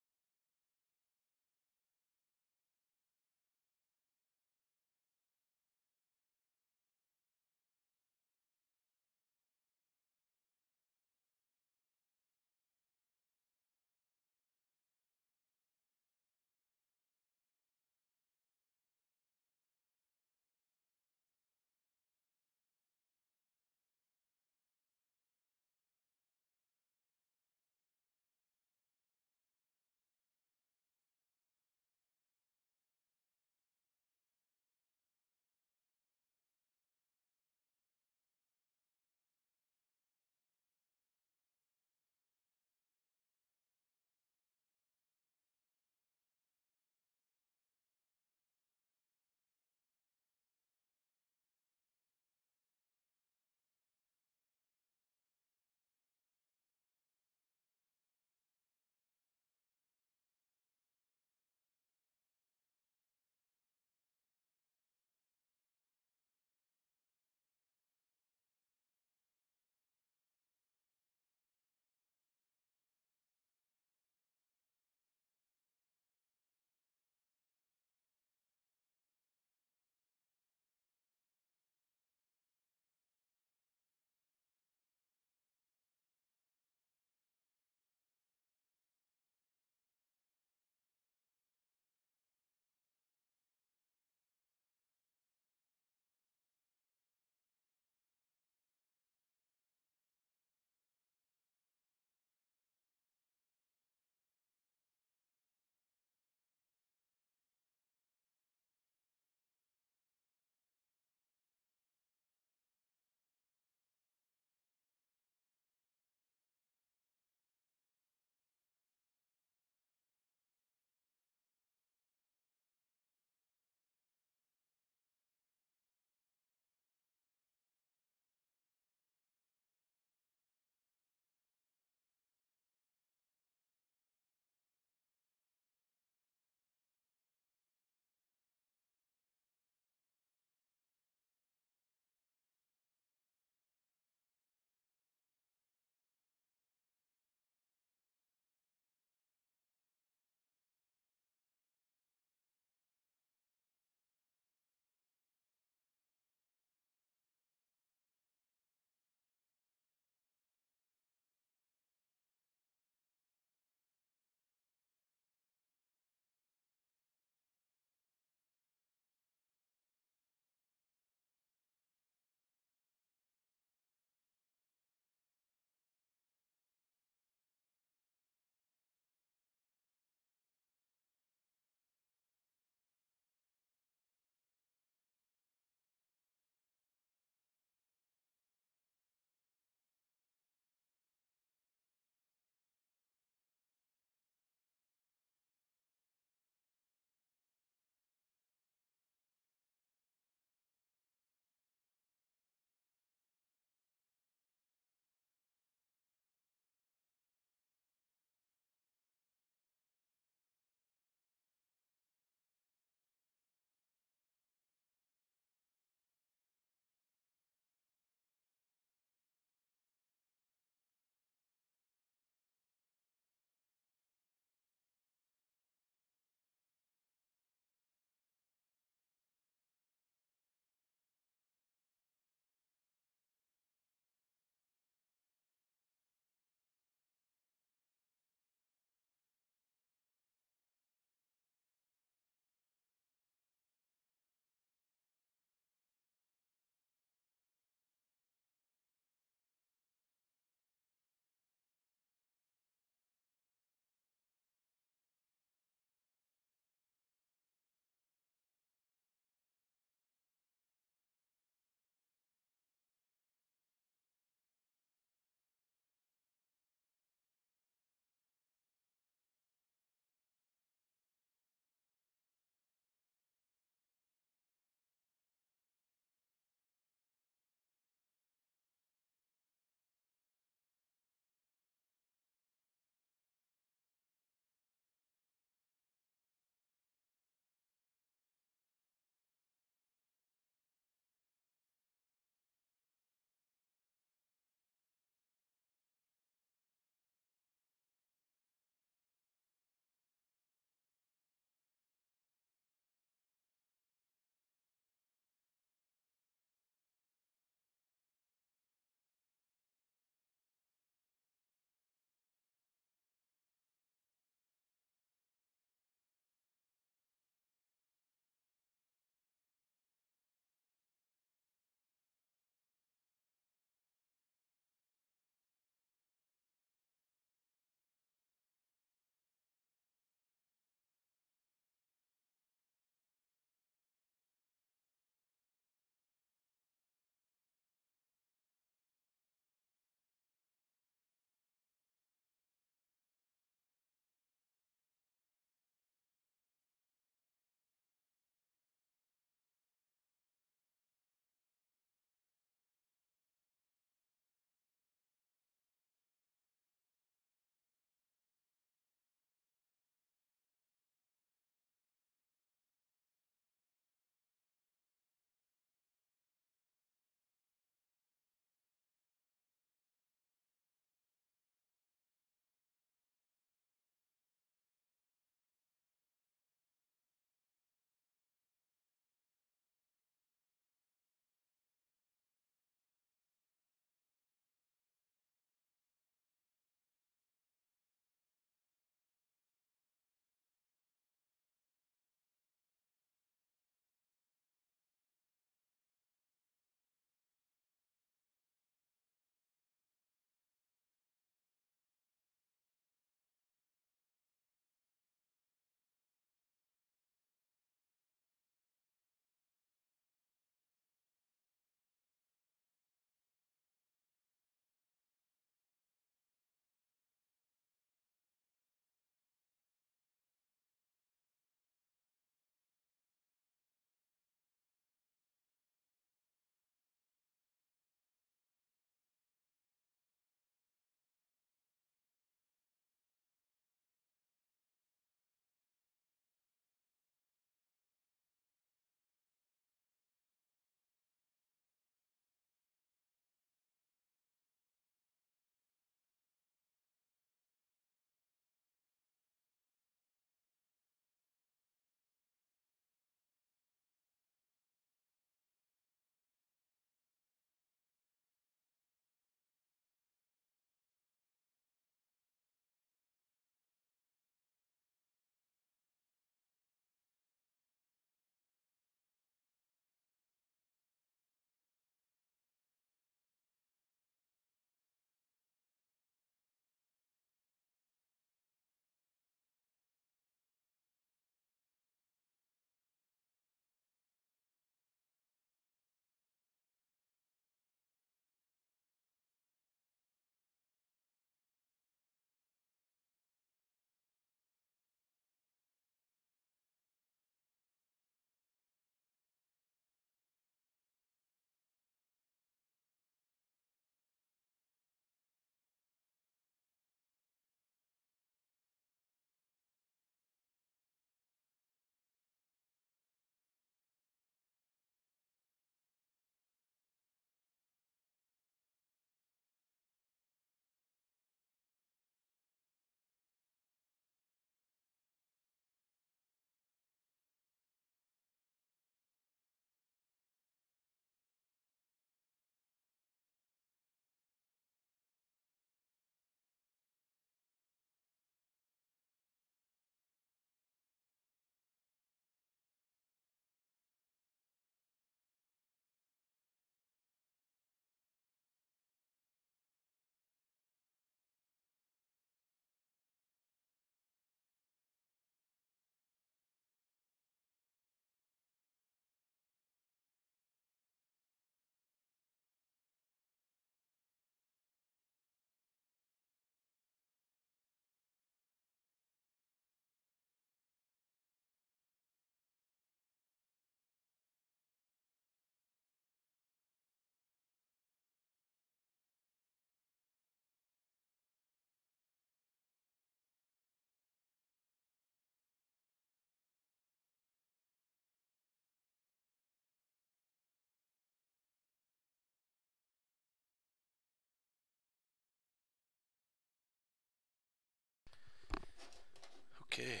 Okay.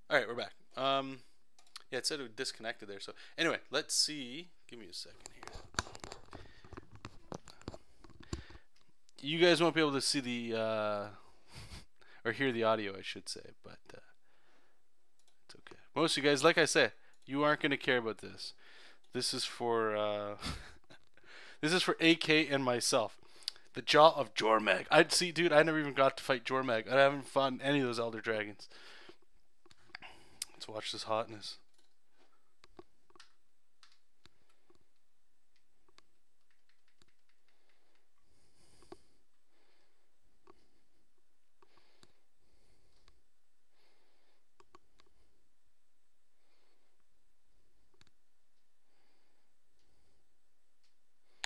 All right, we're back. Yeah, it said it disconnected there. So anyway, let's see. Give me a second here. You guys won't be able to see the or hear the audio, I should say, but it's okay. Most of you guys, like I said, you aren't going to care about this. This is for this is for AK and myself. The Jaw of Jormag. I'd see, dude. I never even got to fight Jormag. I haven't fought any of those Elder Dragons. Let's watch this hotness.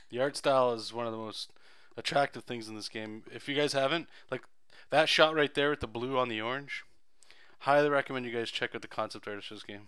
The art style is one of the most attractive things in this game. If you guys haven't, like that shot right there with the blue on the orange, highly recommend you guys check out the concept art of this game.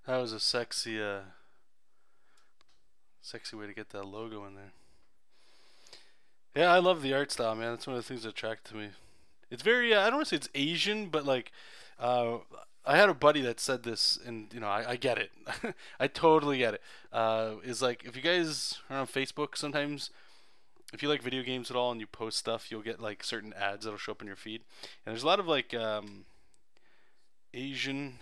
That was a sexy sexy way to get that logo in there. Yeah, I love the art style, man. That's one of the things that attracted me. It's very, I don't want to say it's Asian, but like, uh, I had a buddy that said this, and I get it. I totally get it. Is like if you guys are on Facebook, sometimes if you like video games at all and you post stuff, you'll get like certain ads that'll show up in your feed, and there's a lot of like Asian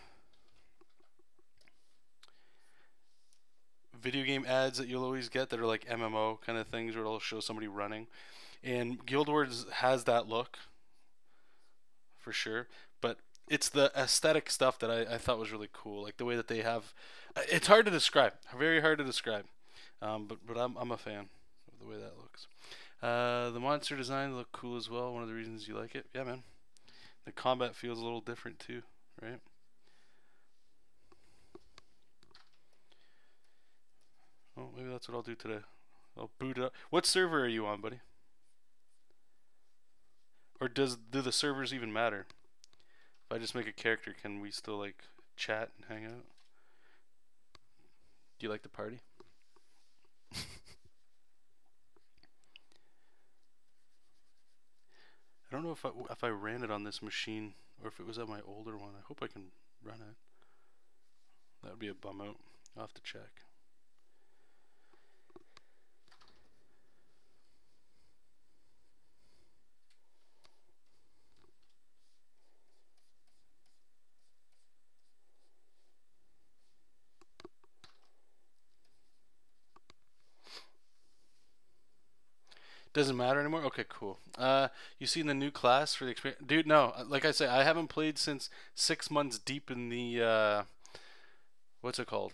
video game ads that you'll always get that are like MMO kind of things where it'll show somebody running. And Guild Wars has that look for sure, but it's the aesthetic stuff that I thought was really cool, like the way that they have. It's hard to describe, very hard to describe, but I'm a fan of the way that looks. The monster design look cool as well. One of the reasons you like it, yeah, man. The combat feels a little different too, right? Oh, maybe that's what I'll do today. I'll boot it up. What server are you on, buddy? Or do the servers even matter? If I just make a character, can we still like chat and hang out? Do you like the party? I don't know if I ran it on this machine or if it was at my older one. I hope I can run it. That would be a bum out. I'll have to check. Doesn't matter anymore? Okay, cool. You seen the new class for the experience? Dude, no. Like I say, I haven't played since 6 months deep in the, what's it called?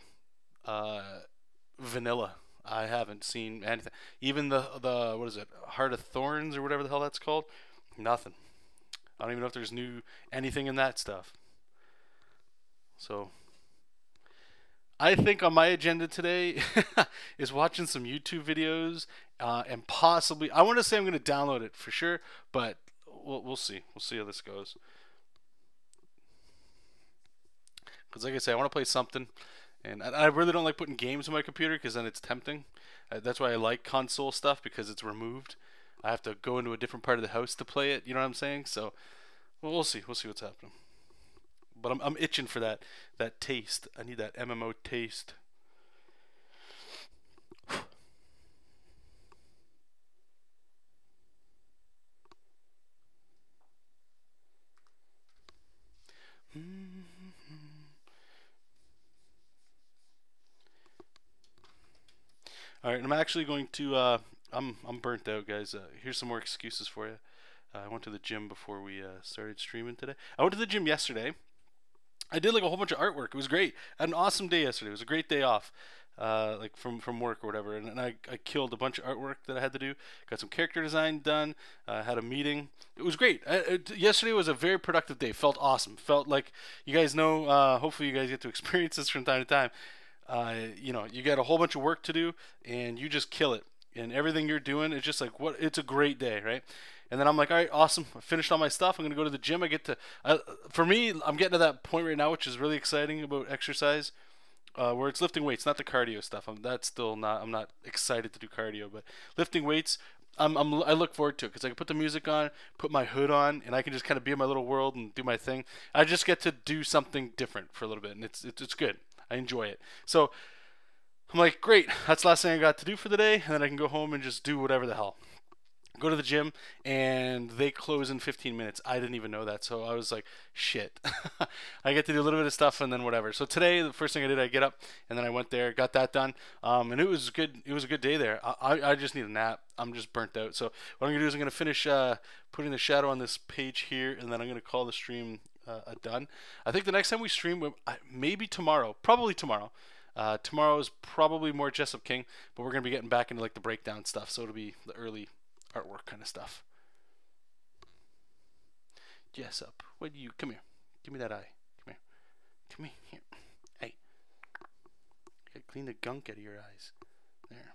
Vanilla. I haven't seen anything. Even the what is it? Heart of Thorns or whatever the hell that's called? Nothing. I don't even know if there's anything in that stuff. So I think on my agenda today is watching some YouTube videos and possibly I want to say I'm going to download it for sure, but we'll see. We'll see how this goes. Because like I say, I want to play something, and I really don't like putting games on my computer because then it's tempting. That's why I like console stuff because it's removed. I have to go into a different part of the house to play it. You know what I'm saying? So we'll see. We'll see what's happening. But I'm itching for that taste. I need that MMO taste. All right, I'm actually going to. I'm burnt out, guys. Here's some more excuses for you. I went to the gym before we started streaming today. I went to the gym yesterday. I did like a whole bunch of artwork. It was great. I had an awesome day yesterday. It was a great day off, like from work or whatever. And I killed a bunch of artwork that I had to do. Got some character design done. Had a meeting. It was great. Yesterday was a very productive day. Felt awesome. Felt like you guys know. Hopefully, you guys get to experience this from time to time. You know, you got a whole bunch of work to do, and you just kill it. And everything you're doing is just like what. It's a great day, right? And then I'm like, all right, awesome. I finished all my stuff. I'm gonna go to the gym. I get to, for me, I'm getting to that point right now, which is really exciting about exercise, where it's lifting weights, not the cardio stuff. That's still not. I'm not excited to do cardio, but lifting weights, I look forward to it because I can put the music on, put my hood on, and I can just kind of be in my little world and do my thing. I just get to do something different for a little bit, and it's good. I enjoy it. So I'm like, great. That's the last thing I got to do for the day, and then I can go home and just do whatever the hell. Go to the gym, and they close in 15 minutes. I didn't even know that, so I was like, shit. I get to do a little bit of stuff and then whatever. So today, the first thing I did, I get up, and then I went there, got that done, and it was good. It was a good day there. I just need a nap. I'm just burnt out. So what I'm gonna do is I'm gonna finish putting the shadow on this page here, and then I'm gonna call the stream done. I think the next time we stream, maybe tomorrow, probably tomorrow. Tomorrow is probably more Jessup King, but we're gonna be getting back into like the breakdown stuff, so it'll be the early artwork kind of stuff. Jessup, what do you? Come here. Give me that eye. Come here. Come here. Hey. You gotta clean the gunk out of your eyes. There.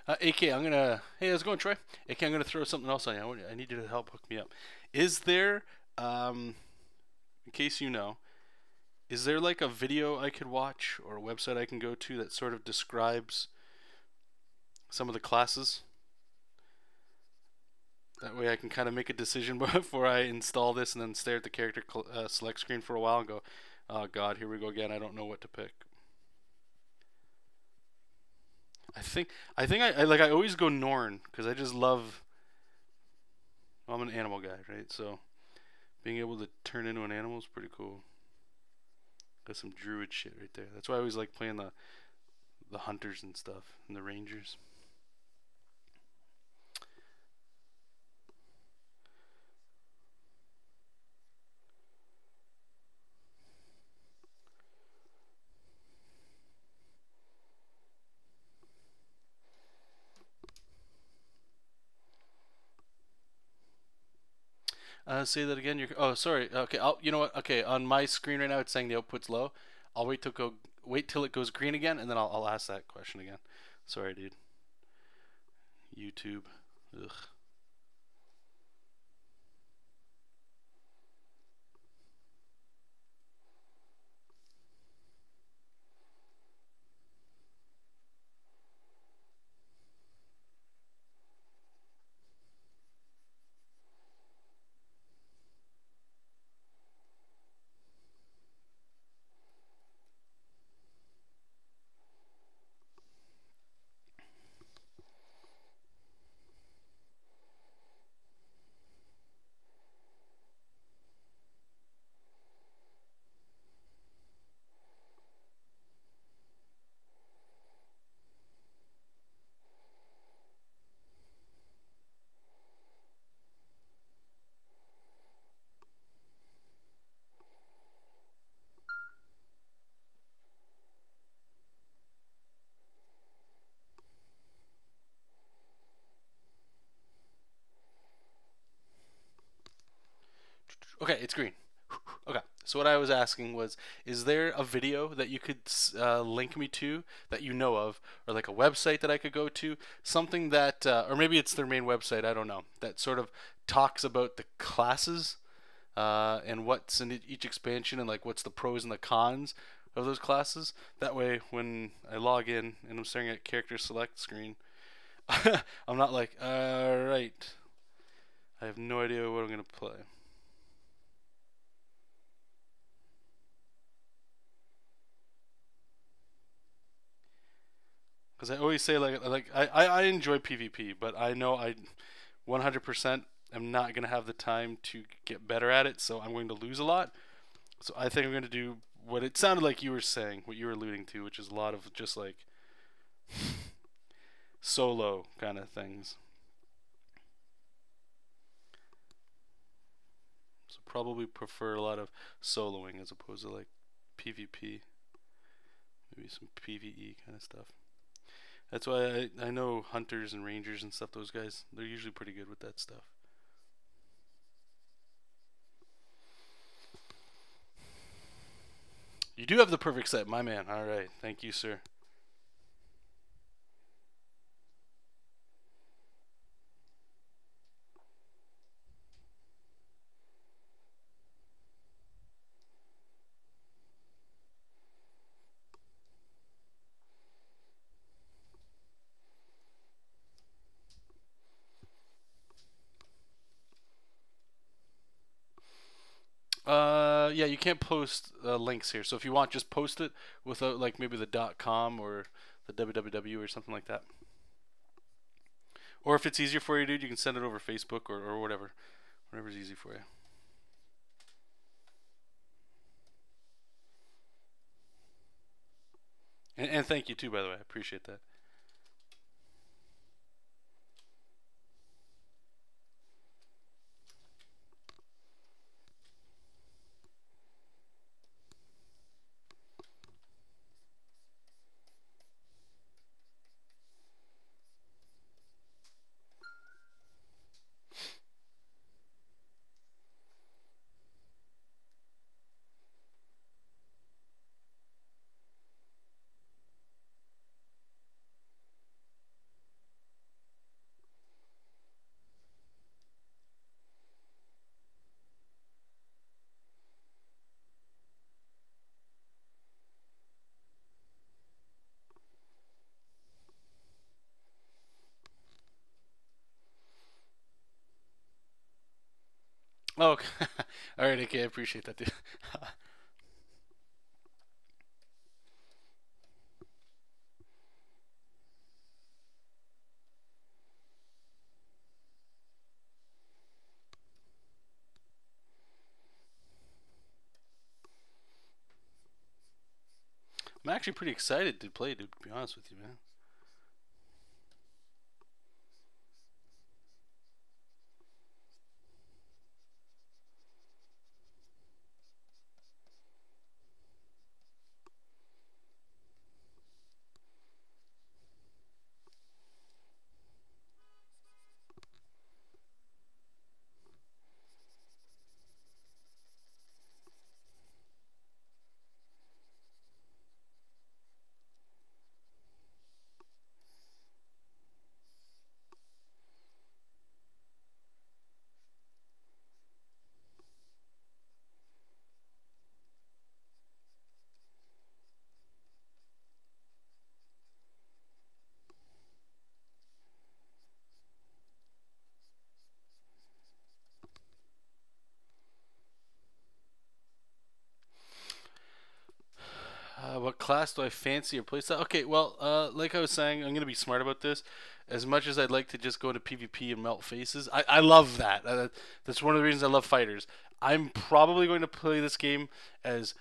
AK, I'm gonna. Hey, how's it going, Troy? AK, I'm gonna throw something else on you. I need you to help hook me up. Is there, in case you know, is there like a video I could watch or a website I can go to that sort of describes some of the classes? That way I can kind of make a decision before I install this and then stare at the character select screen for a while and go, oh god, here we go again. I don't know what to pick. I always go Norn because I just love. I'm an animal guy, right? So being able to turn into an animal is pretty cool. Got some druid shit right there. That's why I always like playing the hunters and stuff and the rangers. Say that again. Oh, sorry. Okay. You know what? Okay. On my screen right now, it's saying the output's low. I'll wait till it goes green again, and then I'll ask that question again. Sorry, dude. YouTube. Ugh. Okay, it's green. Okay, so what I was asking was, is there a video that you could link me to that you know of, or like a website that I could go to, something that, or maybe it's their main website, I don't know, that sort of talks about the classes and what's in each expansion and like what's the pros and the cons of those classes. That way, when I log in and I'm staring at character select screen, I'm not like, all right, I have no idea what I'm gonna play. Because I always say I enjoy PvP, but I know I 100% am not gonna have the time to get better at it, so I'm going to lose a lot. So I think I'm going to do what it sounded like you were saying, what you were alluding to, which is a lot of just like solo kind of things. So probably prefer a lot of soloing as opposed to like PvP, maybe some PvE kind of stuff. That's why I know hunters and rangers and stuff. Those guys, they're usually pretty good with that stuff. You do have the perfect set, my man. All right, thank you, sir. Yeah, you can't post links here. So if you want, just post it without like maybe the .com or the www or something like that. Or if it's easier for you, dude, you can send it over Facebook or whatever. Whatever's easy for you. And thank you too, by the way. I appreciate that. Oh, okay. All right, okay, I appreciate that, dude. I'm actually pretty excited to play, dude, to be honest with you, man. What class do I fancy or playstyle? Okay, well, like I was saying, I'm gonna be smart about this. As much as I'd like to just go into PvP and melt faces, I love that. That's one of the reasons I love fighters. I'm probably going to play this game as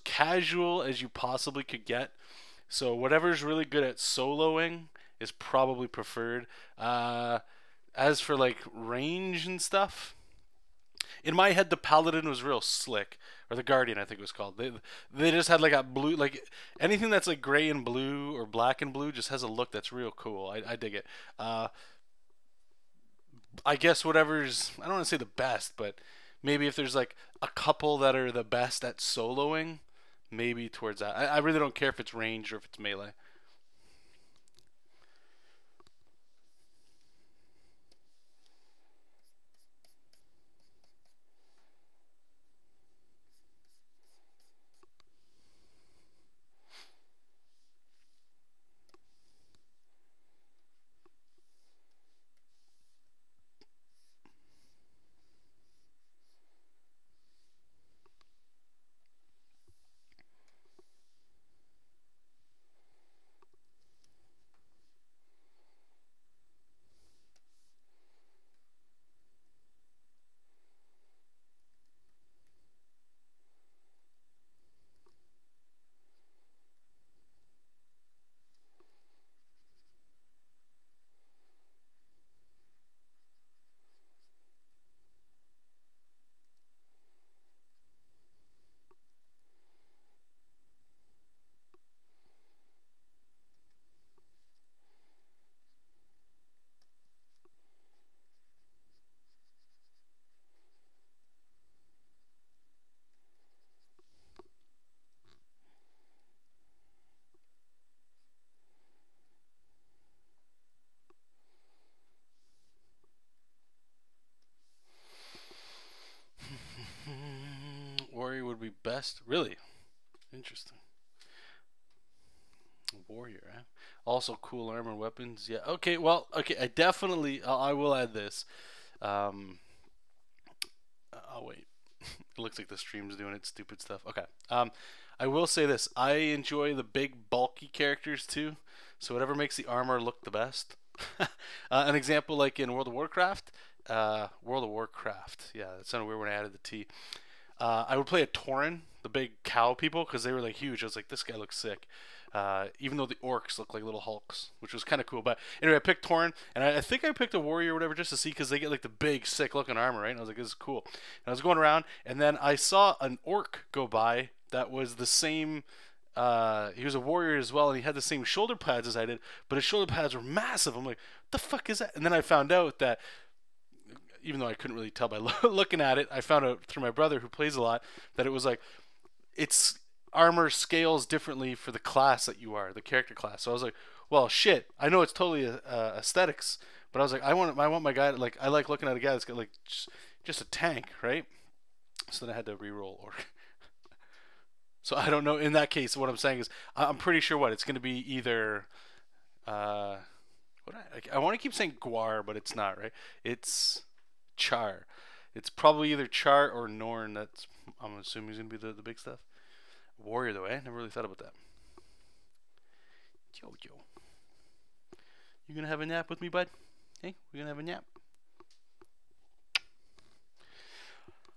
casual as you possibly could get. So whatever's really good at soloing is probably preferred. As for like range and stuff, in my head the paladin was real slick, or the guardian I think it was called. They just had like a blue, like anything that's like gray and blue or black and blue just has a look that's real cool. I dig it. I guess whatever's, I don't want to say the best, but maybe if there's like a couple that are the best at soloing, maybe towards that. I really don't care if it's range or if it's melee. best. Really interesting. Warrior, eh? Also cool armor and weapons. Yeah. Okay. Well. Okay. I definitely. I will add this. I'll wait. It looks like the stream's doing its stupid stuff. Okay. I will say this. I enjoy the big, bulky characters too. So whatever makes the armor look the best. An example, like in World of Warcraft. World of Warcraft. Yeah, that sounded weird when I added the T. I would play a Tauren, the big cow people, because they were like huge. I was like, this guy looks sick. Even though the orcs look like little hulks, which was kind of cool. But anyway, I picked Tauren, and I think I picked a warrior or whatever just to see, because they get like the big, sick looking armor, right? And I was like, this is cool. And I was going around, and then I saw an orc go by that was the same. He was a warrior as well, and he had the same shoulder pads as I did, but his shoulder pads were massive. I'm like, what the fuck is that? And then I found out that, even though I couldn't really tell by looking at it, I found out through my brother who plays a lot that it was like, it's armor scales differently for the class that you are, the character class. So I was like, well, shit. I know it's totally aesthetics, but I was like, I want my guy to, like, I like looking at a guy that's got like just a tank, right? So then I had to re-roll or. So I don't know. In that case, what I'm saying is, I'm pretty sure what it's going to be either. I want to keep saying Guar, but it's not, right? It's Char. It's probably either Char or Norn. That's, I'm assuming, is going to be the big stuff. Warrior, though, eh? Never really thought about that. Jojo. You going to have a nap with me, bud? Hey, we're going to have a nap.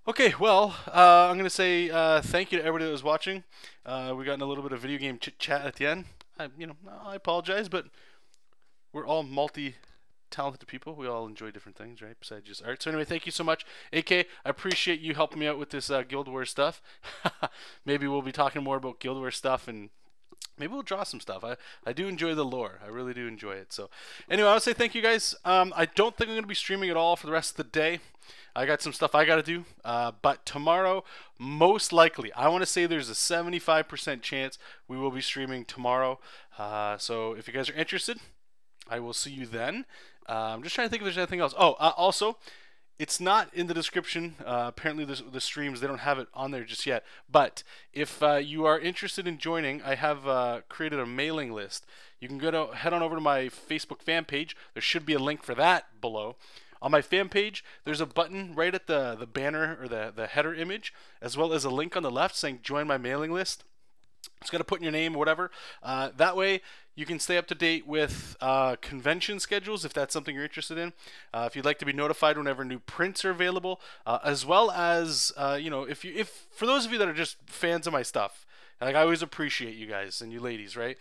Okay, well, I'm going to say thank you to everybody that was watching. We got in a little bit of video game chit-chat at the end. I apologize, but we're all multi-talented people. We all enjoy different things, right, besides just art. So anyway, thank you so much. AK, I appreciate you helping me out with this Guild Wars stuff. Maybe we'll be talking more about Guild Wars stuff, and maybe we'll draw some stuff. I do enjoy the lore. I really do enjoy it. So anyway, I want to say thank you guys. I don't think I'm going to be streaming at all for the rest of the day. I got some stuff I got to do. But tomorrow, most likely, I want to say there's a 75% chance we will be streaming tomorrow. So if you guys are interested, I will see you then. I'm just trying to think if there's anything else. Oh, also, it's not in the description. Apparently, the streams, they don't have it on there just yet. But if you are interested in joining, I have created a mailing list. You can head on over to my Facebook fan page. There should be a link for that below. On my fan page, there's a button right at the banner or the header image, as well as a link on the left saying join my mailing list. It's got to put in your name or whatever. That way, you can stay up to date with convention schedules if that's something you're interested in. If you'd like to be notified whenever new prints are available, as well as if for those of you that are just fans of my stuff. Like, I always appreciate you guys and you ladies, right?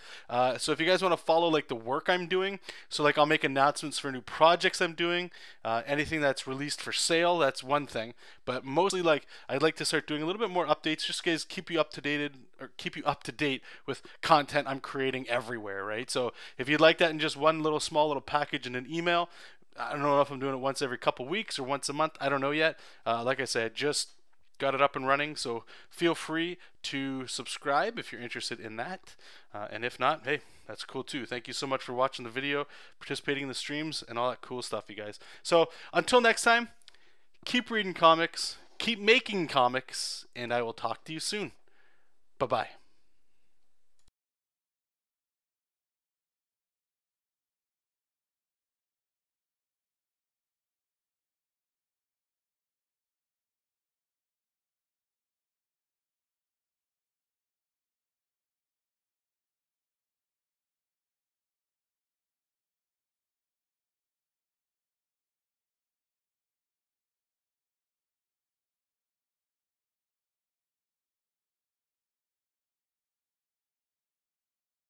So if you guys want to follow like the work I'm doing, so like I'll make announcements for new projects I'm doing, anything that's released for sale, that's one thing. But mostly, like, I'd like to start doing a little bit more updates, just guys keep you up to date with content I'm creating everywhere, right? So if you'd like that in just one small little package in an email, I don't know if I'm doing it once every couple weeks or once a month. I don't know yet. Like I said, just got it up and running, so feel free to subscribe if you're interested in that, and if not, hey, that's cool too. Thank you so much for watching the video, participating in the streams, and all that cool stuff, you guys. So until next time, keep reading comics, keep making comics, and I will talk to you soon. Bye bye.